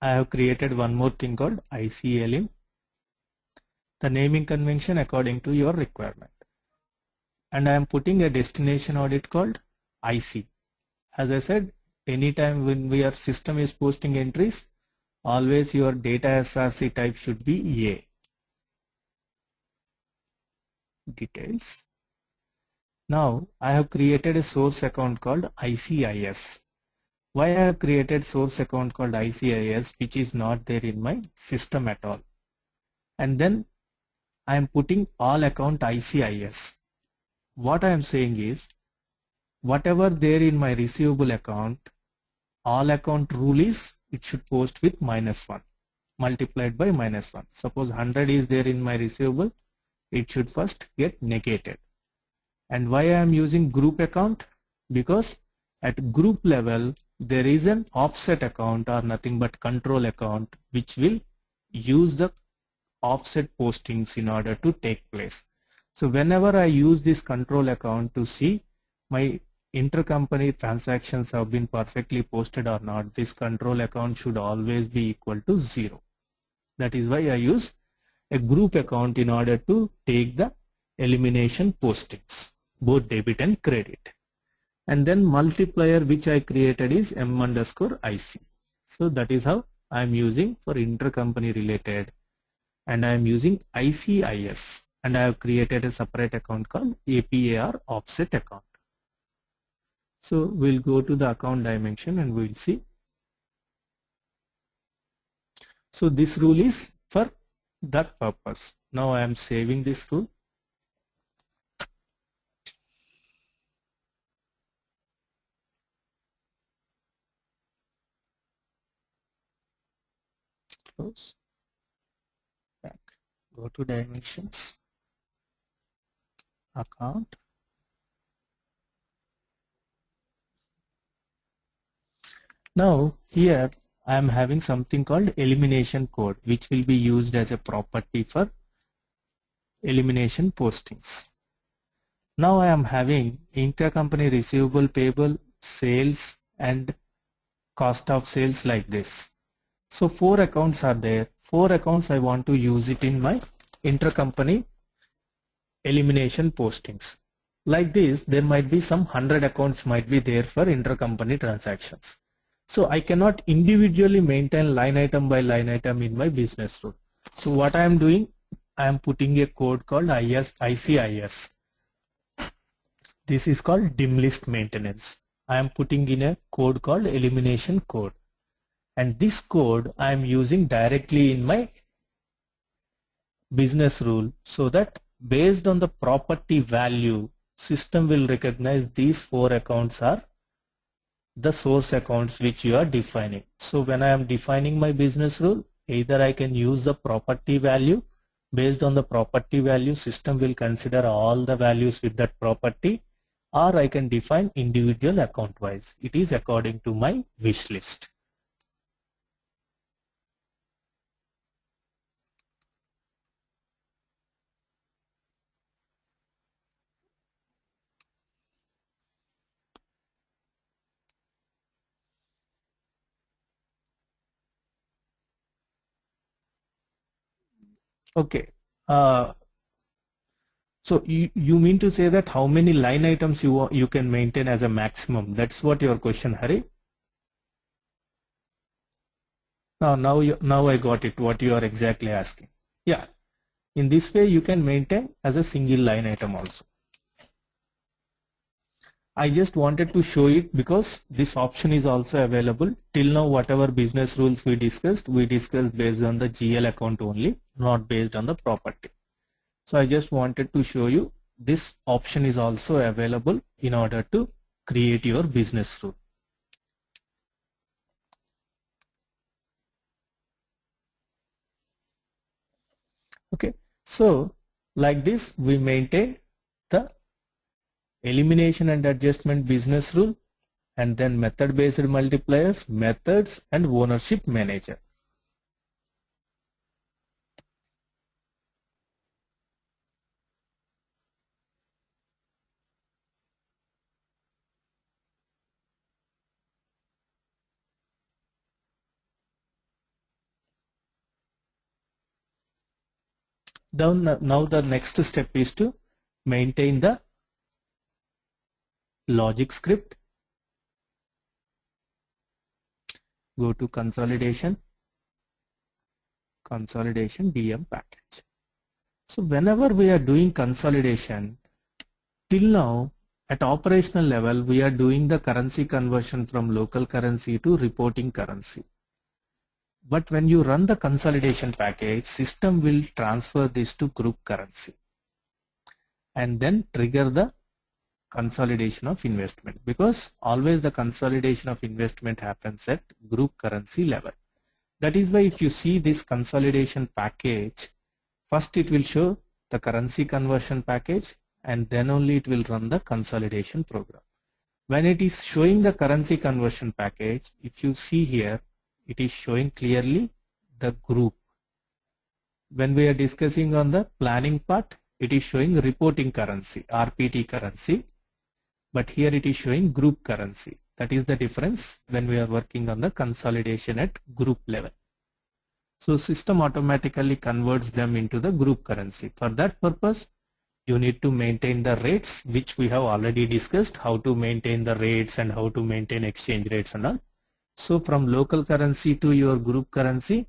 I have created one more thing called IC elim, the naming convention according to your requirement. And I am putting a destination audit called IC. As I said, anytime when your system is posting entries, always your data SRC type should be A. Details. Now I have created a source account called ICIS. Why I have created source account called ICIS, which is not there in my system at all. And then I am putting all account ICIS. What I am saying is, whatever there in my receivable account, all account rule is it should post with -1 multiplied by -1. Suppose 100 is there in my receivable, it should first get negated. And why I am using group account? Because at group level there is an offset account or nothing but control account which will use the offset postings in order to take place. So whenever I use this control account to see my intercompany transactions have been perfectly posted or not, this control account should always be equal to 0. That is why I use a group account in order to take the elimination postings, both debit and credit. And then multiplier which I created is M_IC. So that is how I am using for intercompany related, and I am using ICIS, and I have created a separate account called APAR offset account. So we'll go to the account dimension and we'll see. So this rule is for that purpose. Now I am saving this rule. Close. Back. Go to dimensions. Account. Now here I am having something called elimination code, which will be used as a property for elimination postings. Now I am having intercompany receivable, payable, sales and cost of sales like this. So 4 accounts are there. 4 accounts I want to use it in my intercompany elimination postings. Like this, there might be some 100 accounts might be there for intercompany transactions. So I cannot individually maintain line item by line item in my business rule. So what I am doing, I am putting a code called ICIS. This is called dim list maintenance. I am putting in a code called elimination code. And this code I am using directly in my business rule, so that based on the property value, system will recognize these 4 accounts are the source accounts which you are defining. So when I am defining my business rule, either I can use the property value. Based on the property value, system will consider all the values with that property, or I can define individual account wise. It is according to my wish list. Okay. So you mean to say that how many line items you can maintain as a maximum? That's what your question, Hari. Now I got it. What you are exactly asking. Yeah. In this way, you can maintain as a single line item also. I just wanted to show it because this option is also available. Till now, whatever business rules we discussed based on the GL account only, not based on the property. So I just wanted to show you this option is also available in order to create your business rule. Okay, so like this we maintain the elimination and adjustment business rule, and then method based multipliers, methods and ownership manager. Now the next step is to maintain the logic script. Go to consolidation DM package. So whenever we are doing consolidation, till now at operational level we are doing the currency conversion from local currency to reporting currency. But when you run the consolidation package, system will transfer this to group currency and then trigger the consolidation of investment, because always the consolidation of investment happens at group currency level. That is why if you see this consolidation package, first it will show the currency conversion package, and then only it will run the consolidation program. When it is showing the currency conversion package, if you see here, it is showing clearly the group. When we are discussing on the planning part, it is showing reporting currency, RPT currency, but here it is showing group currency. That is the difference when we are working on the consolidation at group level. So system automatically converts them into the group currency. For that purpose, you need to maintain the rates, which we have already discussed, how to maintain the rates and how to maintain exchange rates and all. So from local currency to your group currency,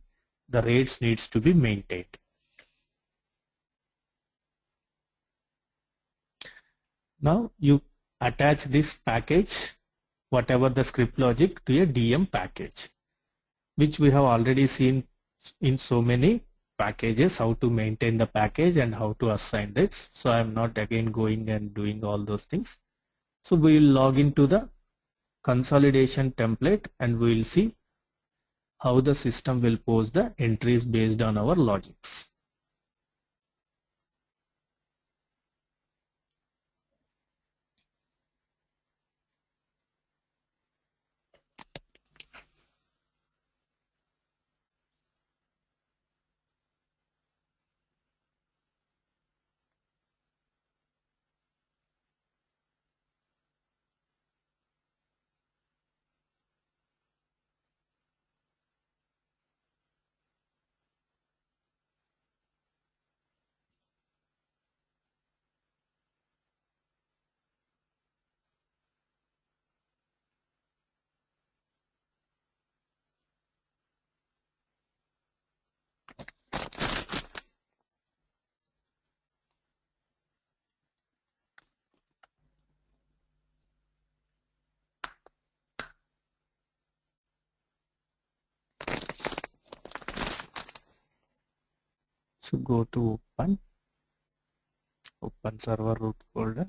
the rates needs to be maintained. Now you attach this package, whatever the script logic, to a DM package, which we have already seen in so many packages, how to maintain the package and how to assign this. So I am not again going and doing all those things. So we will log into the consolidation template and we will see how the system will post the entries based on our logics. So go to open server root folder.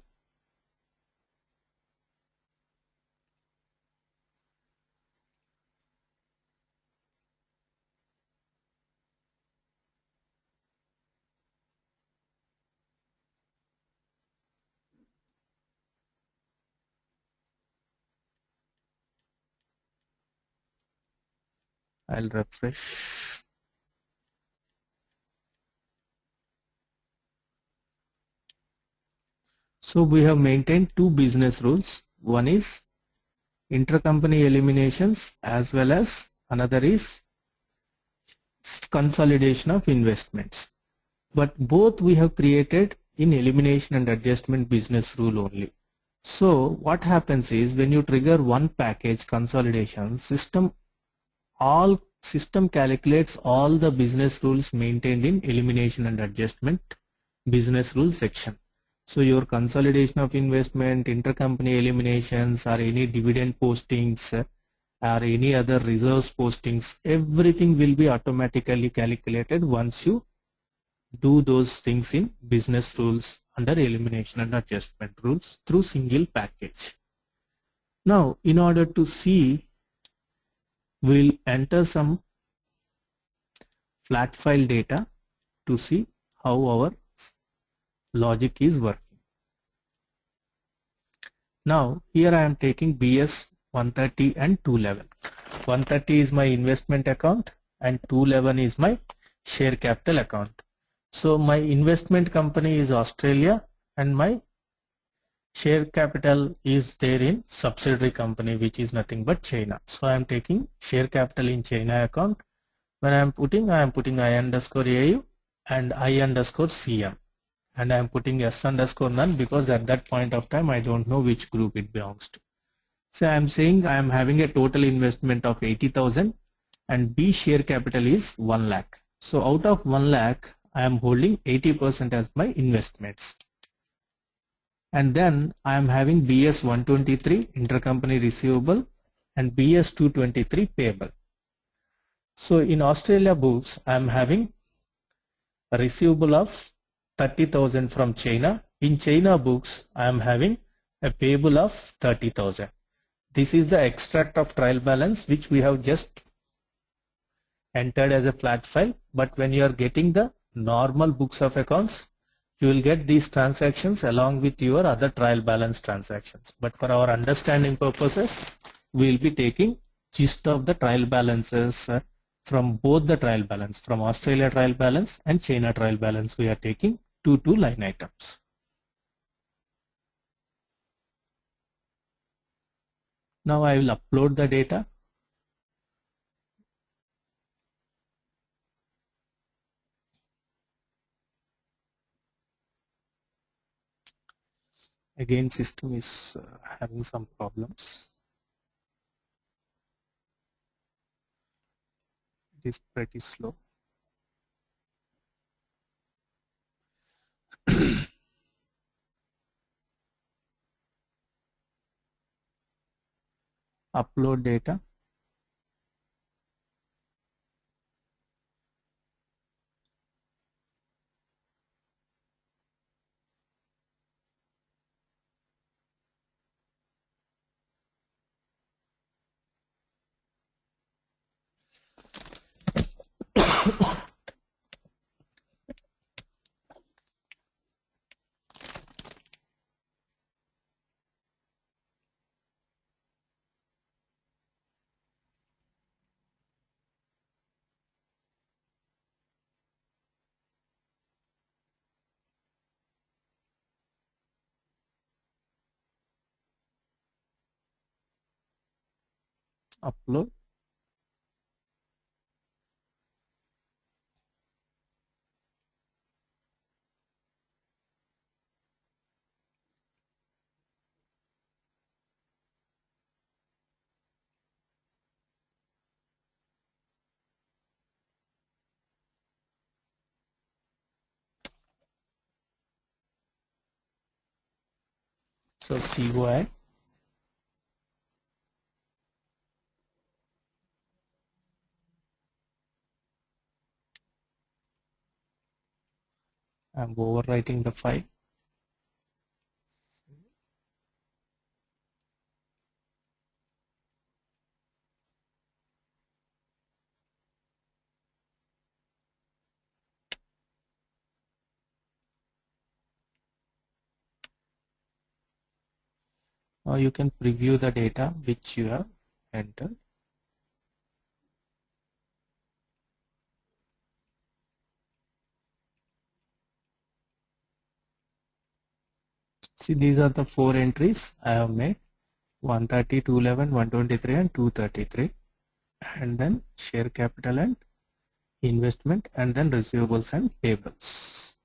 I'll refresh. So we have maintained two business rules. One is intercompany eliminations as well as another is consolidation of investments. But both we have created in elimination and adjustment business rule only. So what happens is when you trigger one package consolidation, system calculates all the business rules maintained in elimination and adjustment business rule section. So your consolidation of investment, intercompany eliminations, or any dividend postings, or any other reserves postings, everything will be automatically calculated once you do those things in business rules under elimination and adjustment rules through single package. Now, in order to see, we'll enter some flat file data to see how our logic is working. Now here I am taking BS 130 and 211. 130 is my investment account and 211 is my share capital account. So my investment company is Australia and my share capital is there in subsidiary company, which is nothing but China. So I am taking share capital in China account. When I am putting I underscore AU and I underscore CM. And I am putting S underscore none because at that point of time I don't know which group it belongs to. So I am saying I am having a total investment of 80,000 and B share capital is 1 lakh. So out of 1 lakh I am holding 80% as my investments. And then I am having BS 123 intercompany receivable and BS 223 payable. So in Australia books I am having a receivable of 30,000 from China. In China books, I am having a payable of 30,000. This is the extract of trial balance which we have just entered as a flat file. But when you are getting the normal books of accounts, You will get these transactions along with your other trial balance transactions. But for our understanding purposes, we will be taking gist of the trial balances from both the trial balance, from Australia trial balance and China trial balance. We are taking two line items. Now I will upload the data. Again, system is having some problems. It is pretty slow. Upload data. Upload. So COI. I'm overwriting the file. Now you can preview the data which you have entered. See, these are the 4 entries I have made: 130, 211, 123 and 233, and then share capital and investment, and then receivables and payables.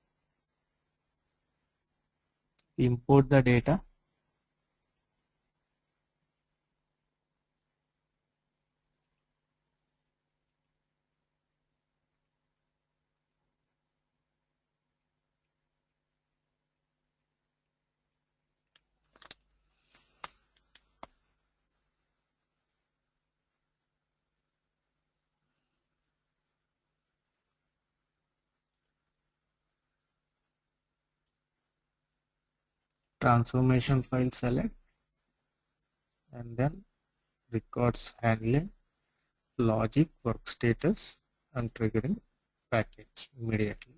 Import the data. Transformation file select, and then records handling, logic, work status, and triggering package immediately.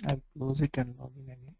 I'll close it and log in again.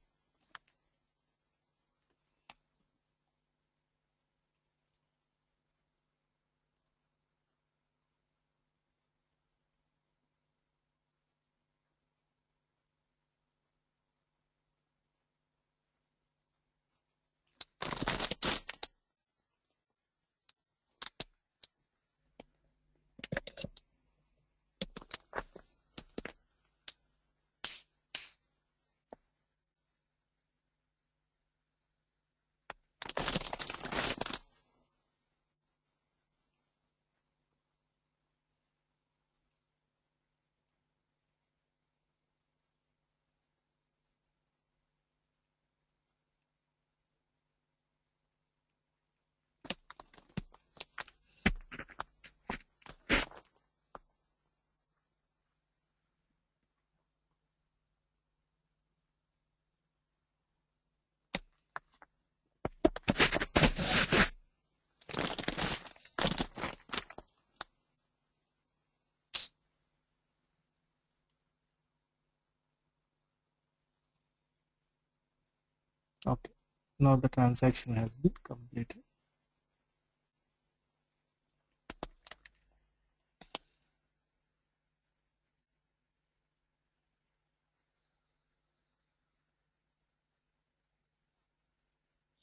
Okay, now the transaction has been completed.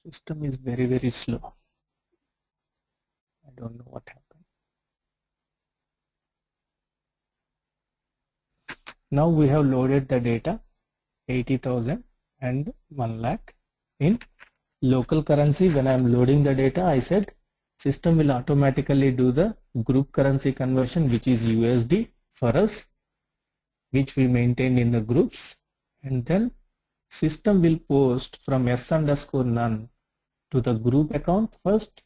System is very slow. I don't know what happened. Now we have loaded the data 80,000 and 1 lakh in local currency. When I am loading the data, I said system will automatically do the group currency conversion, which is USD for us, which we maintain in the groups, and then system will post from S_none to the group account first,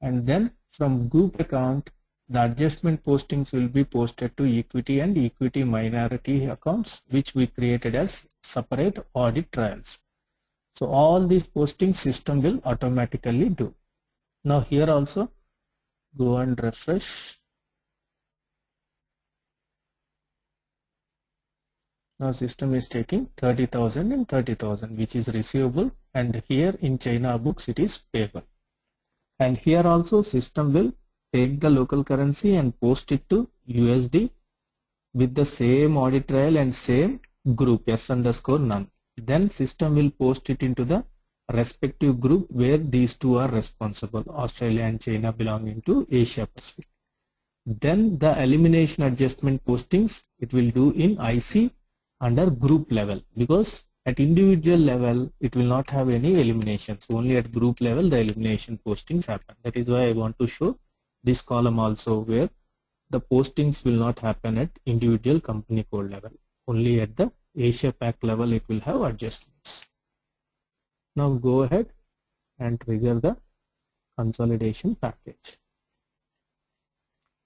and then from group account the adjustment postings will be posted to equity and equity minority accounts, which we created as separate audit trials. So all these postings system will automatically do. Now here also go and refresh. Now system is taking 30,000 and 30,000, which is receivable, and here in China books it is payable. And here also system will take the local currency and post it to USD with the same audit trail and same group S_none. Then system will post it into the respective group where these two are responsible, Australia and China belonging to Asia Pacific. Then the elimination adjustment postings it will do in IC under group level, because at individual level it will not have any eliminations, only at group level the elimination postings happen. That is why I want to show this column also, where the postings will not happen at individual company code level, only at the Asia Pac level it will have adjustments. Now go ahead and trigger the consolidation package.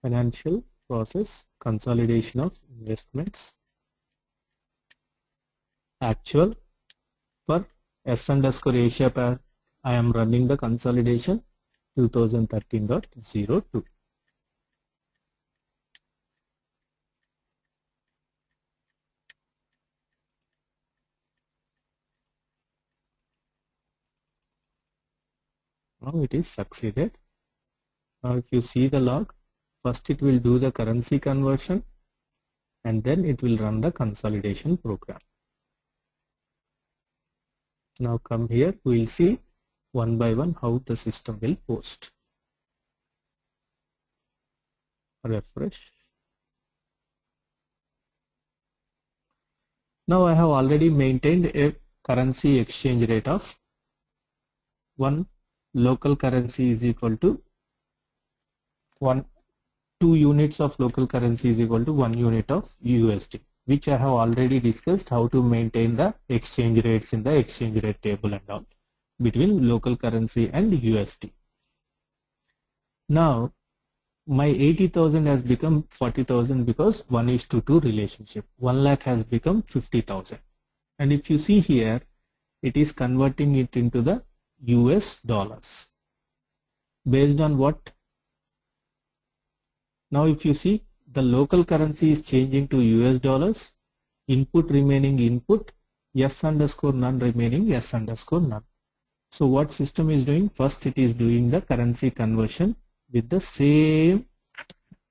Financial process, consolidation of investments, actual. For S_Asia Pac, I am running the consolidation 2013.02. Now it is succeeded. Now if you see the log, first it will do the currency conversion and then it will run the consolidation program. Now come here, we will see one by one how the system will post. Refresh. Now I have already maintained a currency exchange rate of one local currency is equal to 2 units of local currency is equal to 1 unit of USD, which I have already discussed how to maintain the exchange rates in the exchange rate table and all between local currency and USD. Now my 80,000 has become 40,000 because 1:2 relationship. 1 lakh has become 50,000. And if you see here, it is converting it into the US dollars. Based on what? Now if you see, the local currency is changing to US dollars input remaining input, yes underscore none remaining yes underscore none. So what system is doing? First it is doing the currency conversion with the same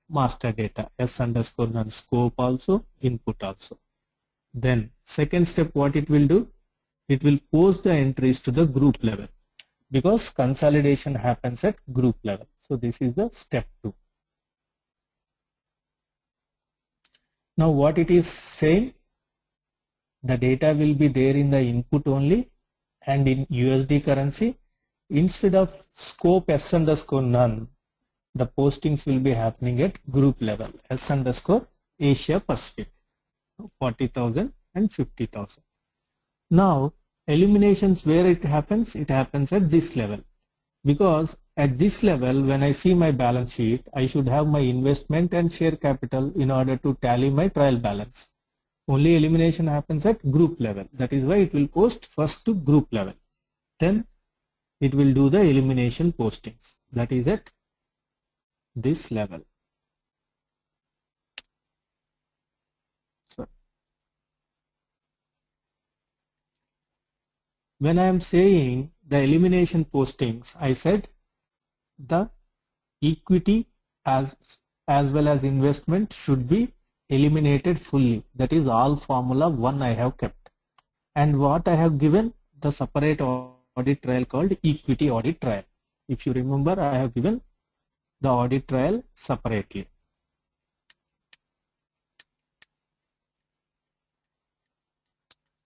master data, s underscore none scope also, input also. Then second step, what it will do? It will post the entries to the group level because consolidation happens at group level. So this is the step 2. Now what it is saying? The data will be there in the input only and in USD currency. Instead of scope s underscore none, the postings will be happening at group level, s underscore Asia Pacific, 40,000 and 50,000. Now eliminations, where it happens? It happens at this level, because at this level when I see my balance sheet, I should have my investment and share capital in order to tally my trial balance. Only elimination happens at group level. That is why it will post first to group level. Then it will do the elimination postings. That is at this level. So when I am saying the elimination postings, I said the equity as well as investment should be eliminated fully. That is all formula 1 I have kept. And what I have given? The separate audit trail called equity audit trail. If you remember, I have given the audit trail separately.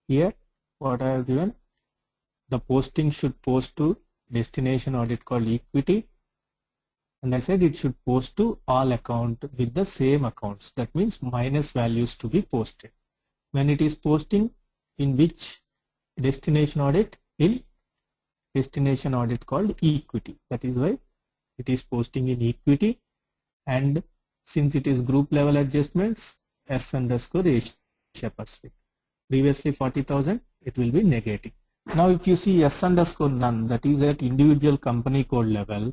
Here what I have given, the posting should post to destination audit called equity, and I said it should post to all account with the same accounts. That means minus values to be posted. When it is posting, in which destination audit? In destination audit called equity. That is why it is posting in equity, and since it is group level adjustments, s underscore Asia Pacific. Previously 40,000, it will be negative. Now if you see s underscore none, that is at individual company code level,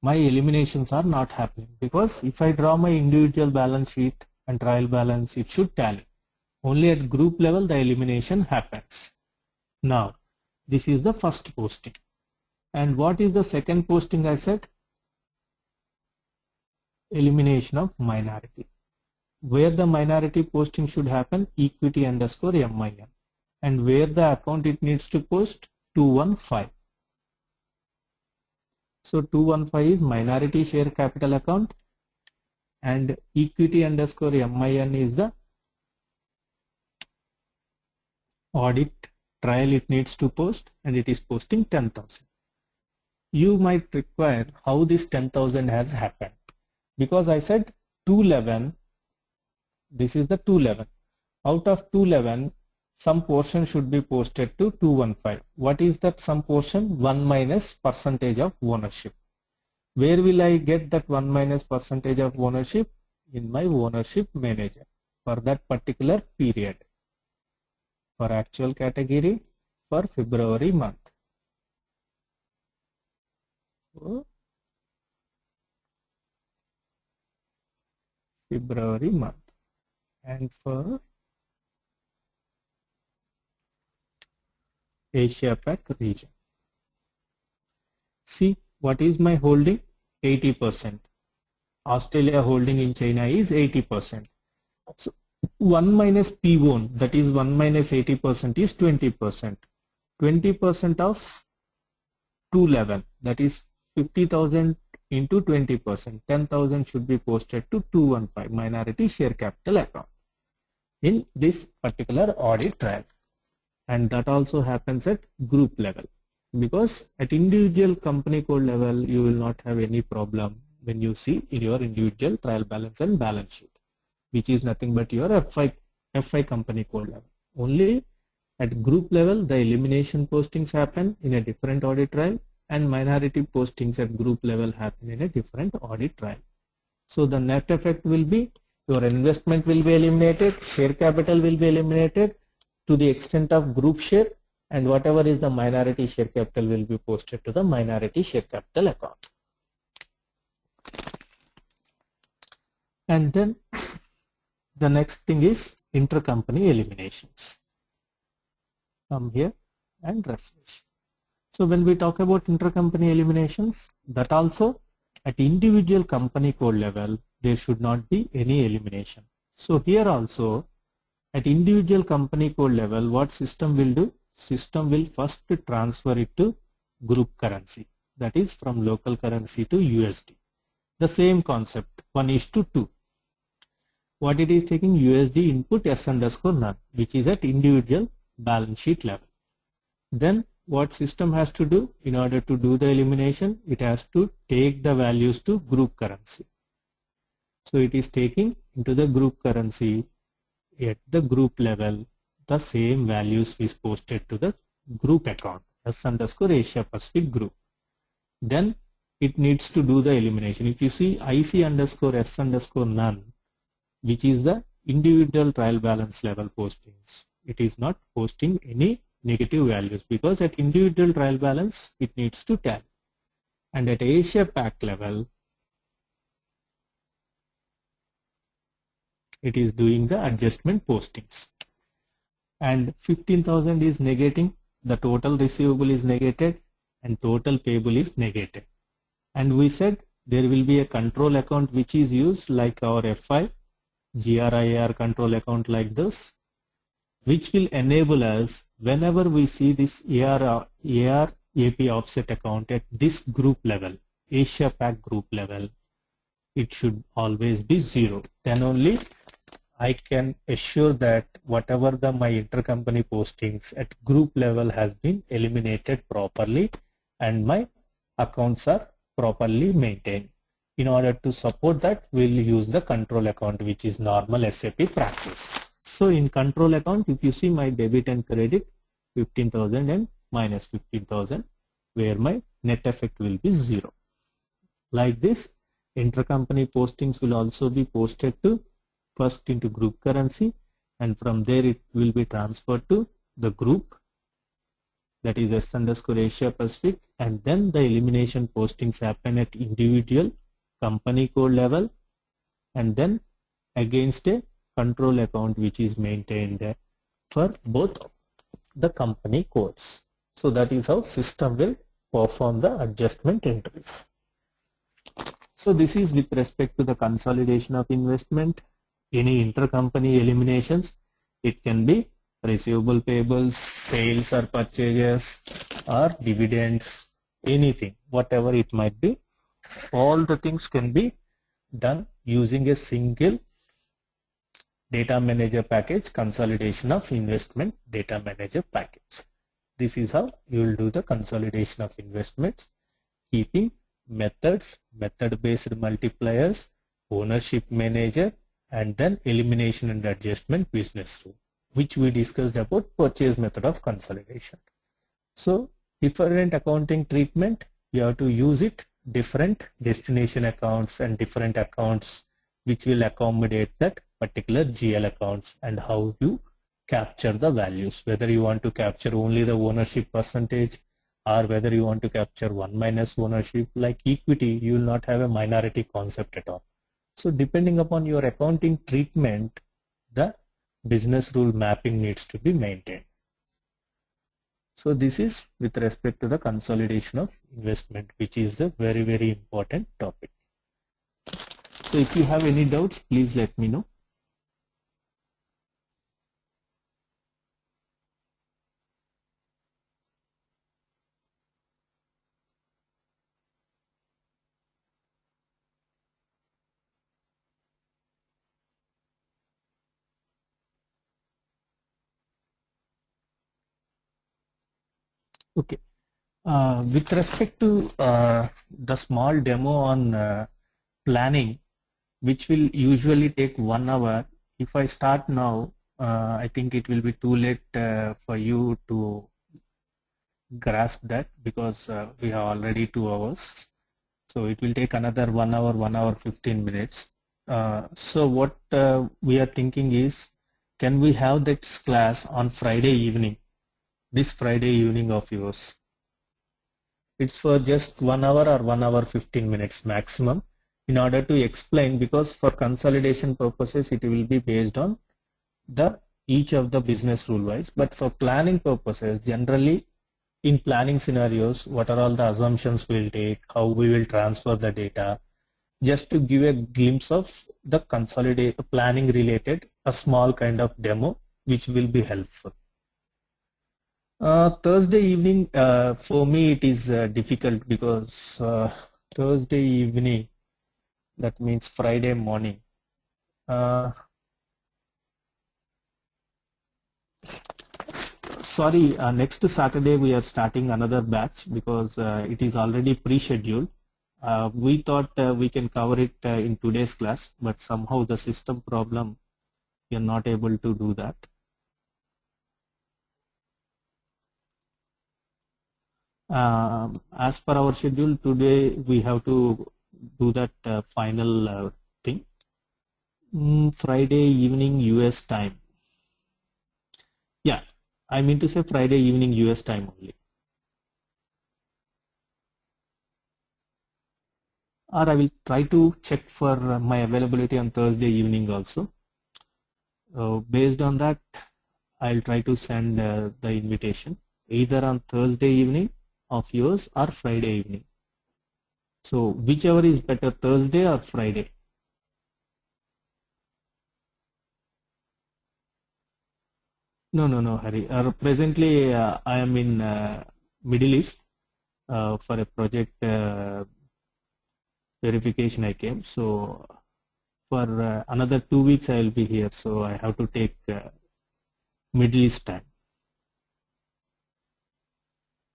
my eliminations are not happening, because if I draw my individual balance sheet and trial balance, it should tally. Only at group level the elimination happens. Now this is the first posting. And what is the second posting? I said elimination of minority. Where the minority posting should happen? Equity underscore MIN. And where the account it needs to post? 215. So 215 is minority share capital account, and equity underscore MIN is the audit trial it needs to post, and it is posting 10,000. You might require how this 10,000 has happened, because I said 211, this is the 211. Out of 211, some portion should be posted to 215. What is that some portion? 1 minus percentage of ownership. Where will I get that 1 minus percentage of ownership? In my ownership manager for that particular period. For actual category, for February month. So, February month. And for Asia Pac region. See, what is my holding? 80%. Australia holding in China is 80%. So 1 minus P own, that is 1 minus 80% is 20%. 20% of 211, that is 50,000 into 20%. 10,000 should be posted to 215 minority share capital account in this particular audit trail. And that also happens at group level, because at individual company code level you will not have any problem when you see in your individual trial balance and balance sheet, which is nothing but your FI company code level. Only at group level the elimination postings happen in a different audit trail, and minority postings at group level happen in a different audit trail. So the net effect will be your investment will be eliminated, share capital will be eliminated to the extent of group share, and whatever is the minority share capital will be posted to the minority share capital account. And then The next thing is intercompany eliminations. Come here and refresh. So when we talk about intercompany eliminations, that also at individual company code level, there should not be any elimination. So here also at individual company code level, what system will do? System will first transfer it to group currency, that is from local currency to USD. The same concept, 1:2. What it is taking? USD input S_none, which is at individual balance sheet level. Then what system has to do in order to do the elimination? It has to take the values to group currency. So it is taking into the group currency at the group level the same values is posted to the group account S_Asia Pacific group. Then it needs to do the elimination. If you see IC_S_none, which is the individual trial balance level postings, it is not posting any negative values because at individual trial balance it needs to tally, and at Asia Pac level it is doing the adjustment postings. And 15,000 is negating, the total receivable is negated and total payable is negated. And we said there will be a control account which is used like our FI, GRIR control account like this, which will enable us whenever we see this AR AP offset account at this group level, Asia Pac group level, it should always be 0. Then only I can assure that whatever my intercompany postings at group level has been eliminated properly and my accounts are properly maintained. In order to support that, we'll use the control account, which is normal SAP practice. So in control account, if you see my debit and credit, 15,000 and minus 15,000, where my net effect will be 0. Like this, intercompany postings will also be posted to first into group currency, and from there it will be transferred to the group, that is S_Asia Pacific, and then the elimination postings happen at individual company code level and then against a control account which is maintained for both the company codes. So that is how system will perform the adjustment entries. So this is with respect to the consolidation of investment. Any intercompany eliminations, it can be receivable, payables, sales or purchases or dividends, anything, whatever it might be. All the things can be done using a single data manager package, consolidation of investment data manager package. This is how you will do the consolidation of investments, keeping methods, method-based multipliers, ownership manager, and then elimination and adjustment business rule, which we discussed about purchase method of consolidation. So different accounting treatment, you have to use it, different destination accounts and different accounts which will accommodate that particular GL accounts, and how you capture the values, whether you want to capture only the ownership percentage or whether you want to capture 1 minus ownership. Like equity, you will not have a minority concept at all. So depending upon your accounting treatment, the business rule mapping needs to be maintained. So this is with respect to the consolidation of investment, which is a very, very important topic. So if you have any doubts, please let me know. Okay. With respect to the small demo on planning, which will usually take 1 hour, if I start now, I think it will be too late for you to grasp that, because we have already 2 hours. So it will take another 1 hour, 1 hour 15 minutes. So what we are thinking is, can we have that class on Friday evening, this Friday evening of yours? It's for just 1 hour or 1 hour 15 minutes maximum. in order to explain, because for consolidation purposes it will be based on the each of the business rule wise, but for planning purposes generally in planning scenarios what are all the assumptions we'll take, how we will transfer the data, just to give a glimpse of the consolidate planning related a small kind of demo which will be helpful. Thursday evening for me it is difficult because Thursday evening, that means Friday morning. Sorry, next Saturday we are starting another batch because it is already pre-scheduled. We thought we can cover it in today's class, but somehow the system problem, we are not able to do that. As per our schedule today, we have to do that final thing. Friday evening US time. Yeah, I mean to say Friday evening US time only. Or I will try to check for my availability on Thursday evening also. Based on that, I'll try to send the invitation either on Thursday evening of yours or Friday evening. So whichever is better, Thursday or Friday. No, Hari. Presently, I am in Middle East for a project verification. I came. So for another 2 weeks, I will be here. So I have to take Middle East time.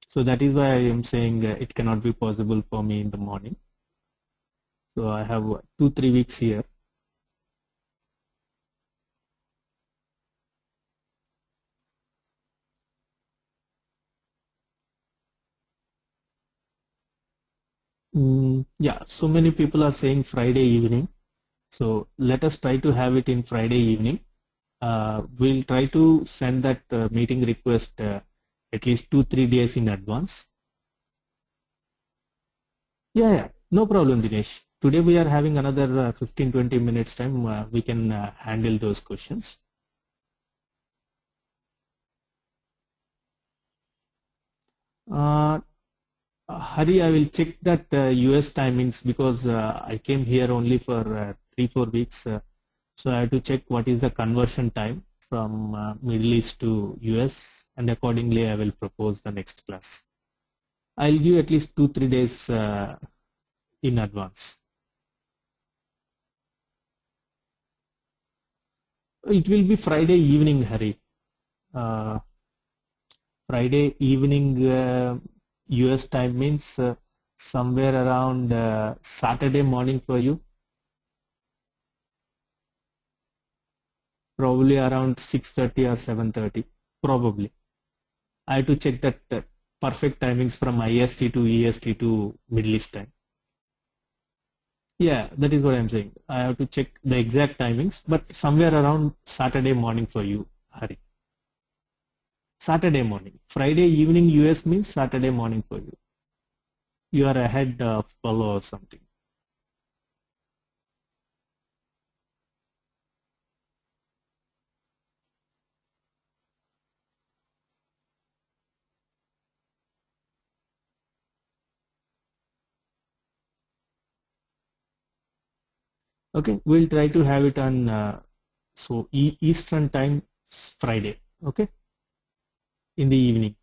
So that is why I am saying it cannot be possible for me in the morning. So I have 2-3 weeks here. Yeah, so many people are saying Friday evening. So let us try to have it in Friday evening. We'll try to send that meeting request at least 2-3 days in advance. Yeah, no problem, Dinesh. Today we are having another 15-20 minutes time. We can handle those questions. Hari, I will check that US timings because I came here only for 3-4 weeks. So I have to check what is the conversion time from Middle East to US, and accordingly I will propose the next class. I'll give at least 2-3 days in advance. It will be Friday evening, Hari. Friday evening US time means somewhere around Saturday morning for you. Probably around 6:30 or 7:30. Probably. I have to check that perfect timings from IST to EST to Middle East time. Yeah, that is what I'm saying. I have to check the exact timings, but somewhere around Saturday morning for you, Hari. Saturday morning. Friday evening US means Saturday morning for you. You are ahead of Palo or something. Okay, we'll try to have it on Eastern time Friday. Okay, in the evening.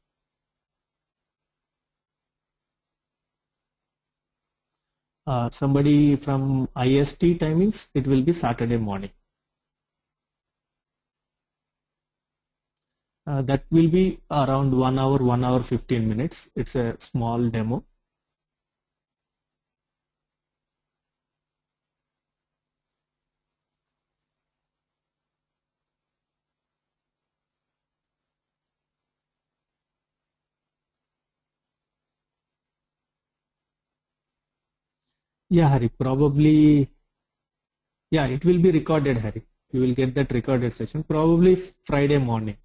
Somebody from IST timings, it will be Saturday morning. That will be around 1 hour, 1 hour 15 minutes. It's a small demo. Yeah, Hari, probably. Yeah, it will be recorded, Hari. You will get that recorded session probably Friday morning.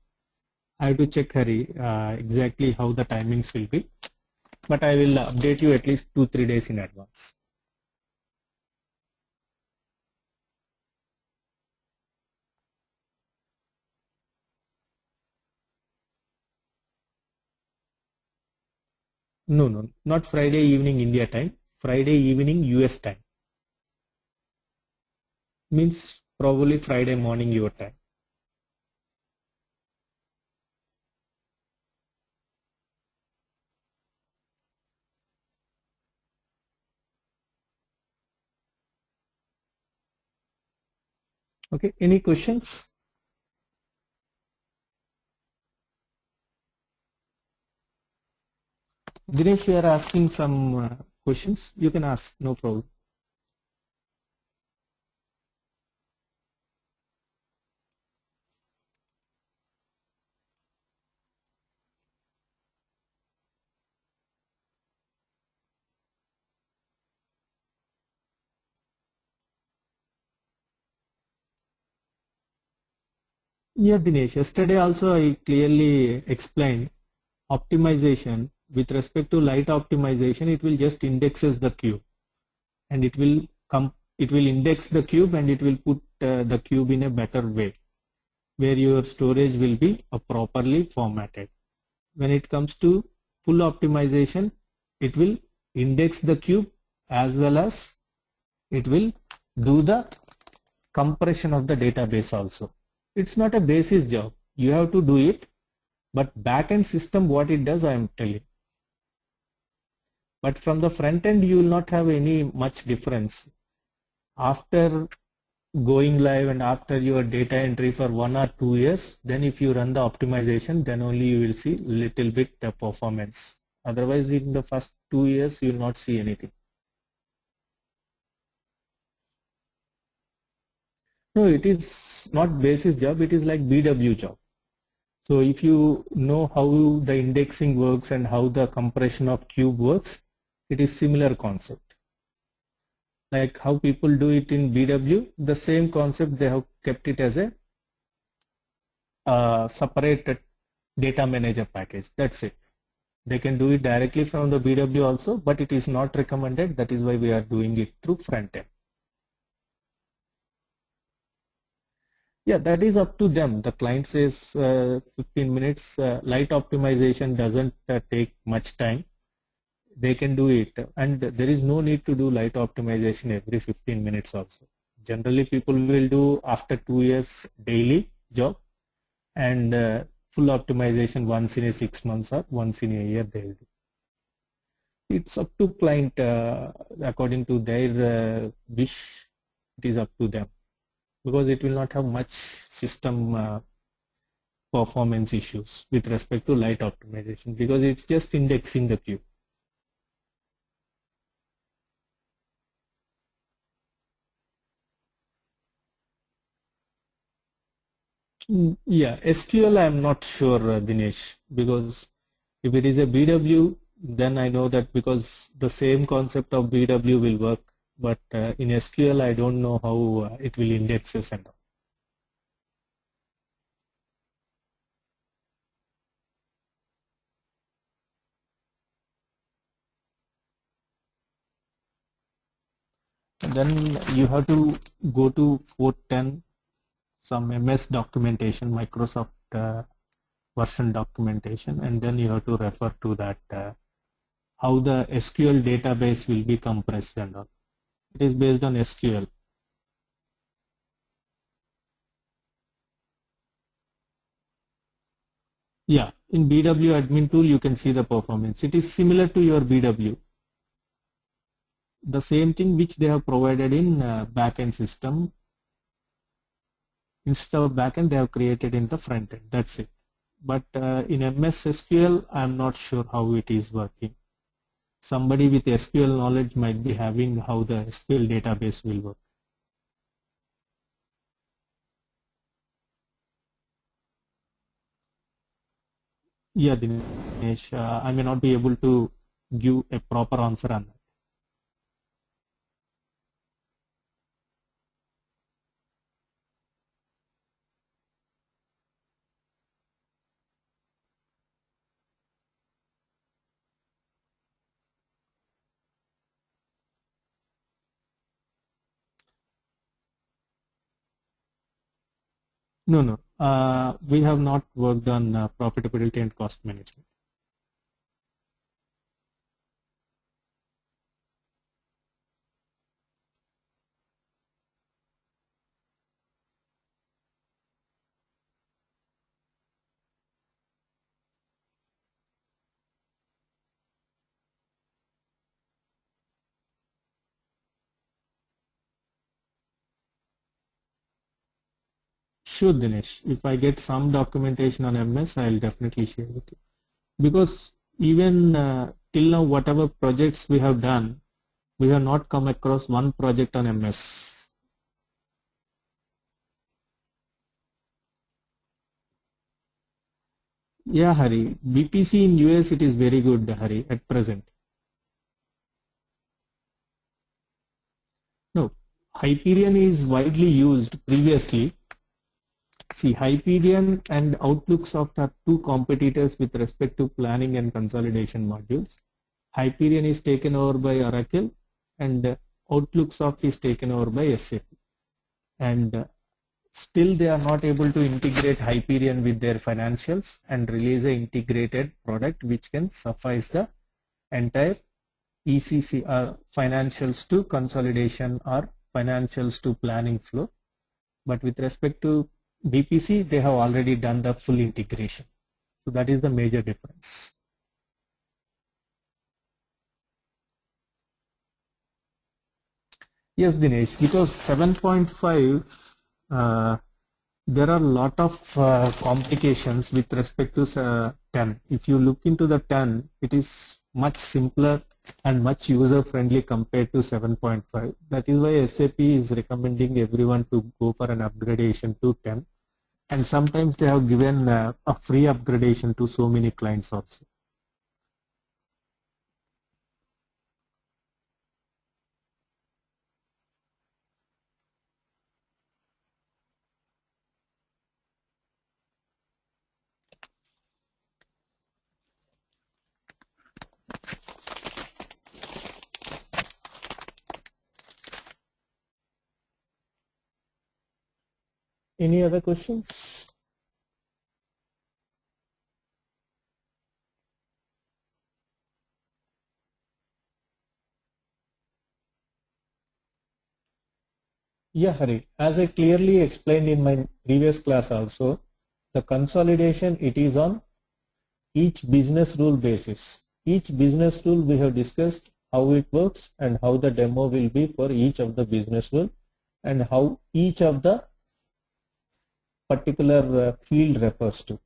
I have to check, Hari, exactly how the timings will be, but I will update you at least 2-3 days in advance. No, no, not Friday evening India time. Friday evening US time. Means probably Friday morning your time. Okay, any questions? Dinesh, you are asking some questions. You can ask, no problem. Yeah, Dinesh, yesterday also I clearly explained optimization. With respect to light optimization, it will just indexes the cube and it will index the cube and it will put the cube in a better way where your storage will be properly formatted. When it comes to full optimization, it will index the cube as well as it will do the compression of the database also. It's not a basis job. You have to do it, but backend system what it does I am telling. But from the front end you will not have any much difference. After going live and after your data entry for 1 or 2 years, then if you run the optimization, then only you will see little bit performance. Otherwise in the first 2 years you will not see anything. No, it is not basis job, it is like BW job. So if you know how the indexing works and how the compression of cube works, it is similar concept. Like how people do it in BW, the same concept they have kept it as a separate data manager package. That's it. They can do it directly from the BW also, but it is not recommended. That is why we are doing it through front end. Yeah, that is up to them. The client says 15 minutes. Light optimization doesn't take much time. They can do it, and there is no need to do light optimization every 15 minutes also. Generally, people will do after 2 years daily job, and full optimization once in a 6 months or once in a year they will do. It's up to client according to their wish. It is up to them because it will not have much system performance issues with respect to light optimization because it's just indexing the queue. Yeah, SQL I'm not sure, Dinesh, because if it is a BW, then I know that because the same concept of BW will work, but in SQL I don't know how it will indexes and all. And then you have to go to 410, some MS documentation, Microsoft version documentation, and then you have to refer to that how the SQL database will be compressed and all. It is based on SQL. Yeah, in BW admin tool you can see the performance. It is similar to your BW. The same thing which they have provided in backend system. Instead of backend they have created in the front end. That's it. But in MS SQL I'm not sure how it is working. Somebody with SQL knowledge might be having how the SQL database will work. Yeah, Dinesh, I may not be able to give a proper answer on that. No, no. We have not worked on profitability and cost management. Sure, Dinesh. If I get some documentation on MS, I'll definitely share with you. Because even till now, whatever projects we have done, we have not come across one project on MS. Yeah, Hari. BPC in US, it is very good, Hari, at present. No, Hyperion is widely used previously. See, Hyperion and OutlookSoft are two competitors with respect to planning and consolidation modules. Hyperion is taken over by Oracle and OutlookSoft is taken over by SAP. And still they are not able to integrate Hyperion with their financials and release an integrated product which can suffice the entire ECC financials to consolidation or financials to planning flow. But with respect to BPC, they have already done the full integration. So that is the major difference. Yes, Dinesh, because 7.5, there are a lot of complications with respect to 10. If you look into the 10, it is much simpler and much user friendly compared to 7.5. That is why SAP is recommending everyone to go for an upgradation to 10. And sometimes they have given a free upgradation to so many clients also. Any other questions? Yeah, Hari. As I clearly explained in my previous class also, the consolidation, it is on each business rule basis. Each business rule we have discussed how it works and how the demo will be for each of the business rule and how each of the particular field refers to.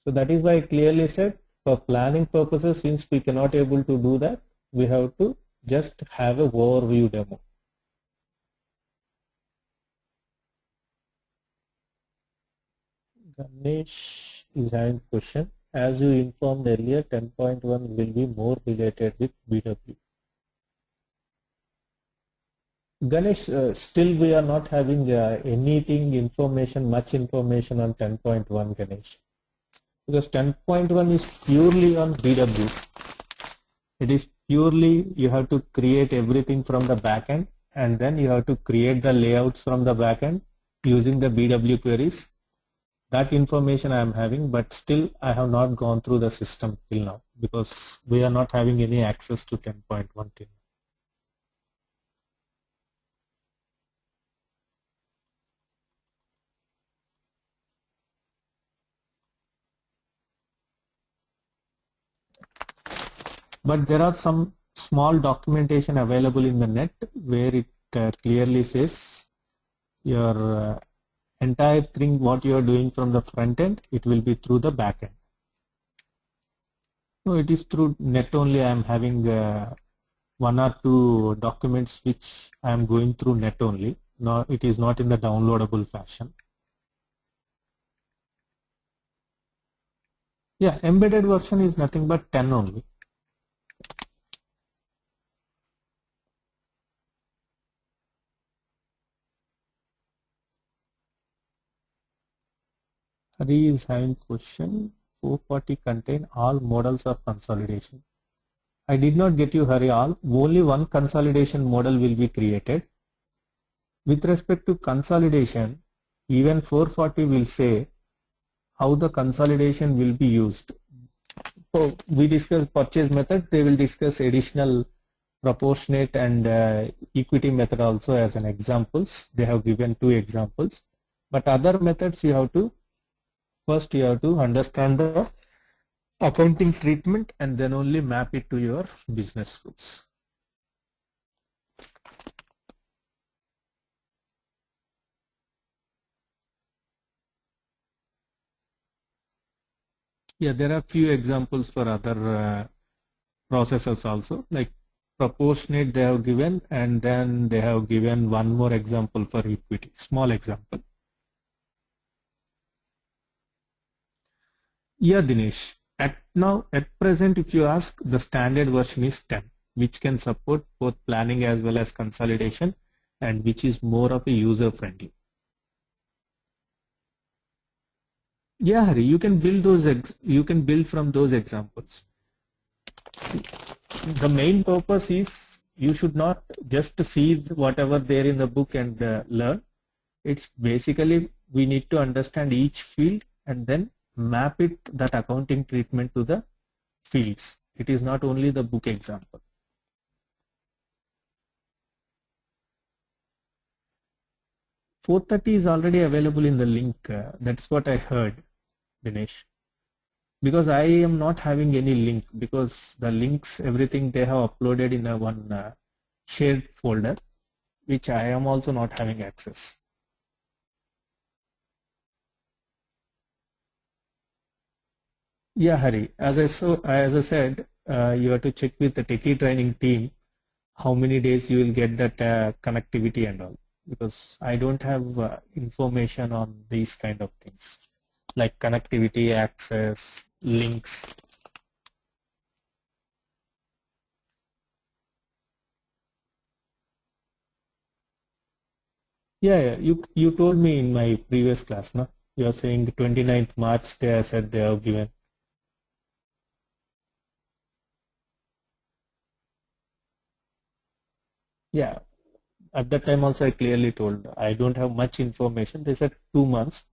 So that is why I clearly said for planning purposes, since we cannot able to do that, we have to just have a overview demo. Ganesh is having a question. As you informed earlier, 10.1 will be more related with BW. Ganesh, still we are not having much information on 10.1, Ganesh. Because 10.1 is purely on BW. It is purely you have to create everything from the backend and then you have to create the layouts from the backend using the BW queries. That information I am having, but still I have not gone through the system till now because we are not having any access to 10.1 till now. But there are some small documentation available in the net where it clearly says your entire thing what you are doing from the front end, it will be through the back end. No, it is through net only. I am having one or two documents which I am going through net only. No, it is not in the downloadable fashion. Yeah, embedded version is nothing but 10 only. Hari is having question. 440 contain all models of consolidation. I did not get you, Hari. Only one consolidation model will be created. With respect to consolidation, even 440 will say how the consolidation will be used. So we discussed purchase method. They will discuss additional proportionate and equity method also as an examples. They have given two examples. But other methods you have to first you have to understand the accounting treatment and then only map it to your business rules. Yeah, there are few examples for other processes also, like proportionate they have given, and then they have given one more example for equity, small example. Yeah, Dinesh. At present, if you ask, the standard version is 10, which can support both planning as well as consolidation, and which is more of a user friendly. Yeah, Hari, you can build you can build from those examples. See, the main purpose is you should not just see whatever there in the book and learn. It's basically we need to understand each field and then map it, that accounting treatment, to the fields. It is not only the book example. 430 is already available in the link. That's what I heard, Dinesh. Because I am not having any link, because the links, everything they have uploaded in a one shared folder, which I am also not having access. Yeah, Hari. As I said, you have to check with the techie training team how many days you will get that connectivity and all, because I don't have information on these kind of things like connectivity, access, links. Yeah, you told me in my previous class, no? You are saying 29th March they said they have given. Yeah, at that time also I clearly told I don't have much information. They said 2 months,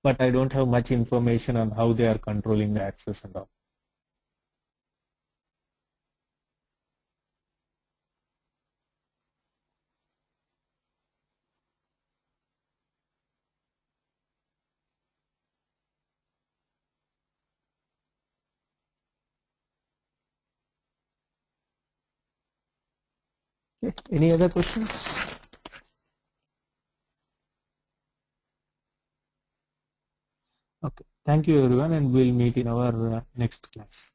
but I don't have much information on how they are controlling the access and all. Okay. Any other questions? Okay. Thank you everyone, and we'll meet in our next class.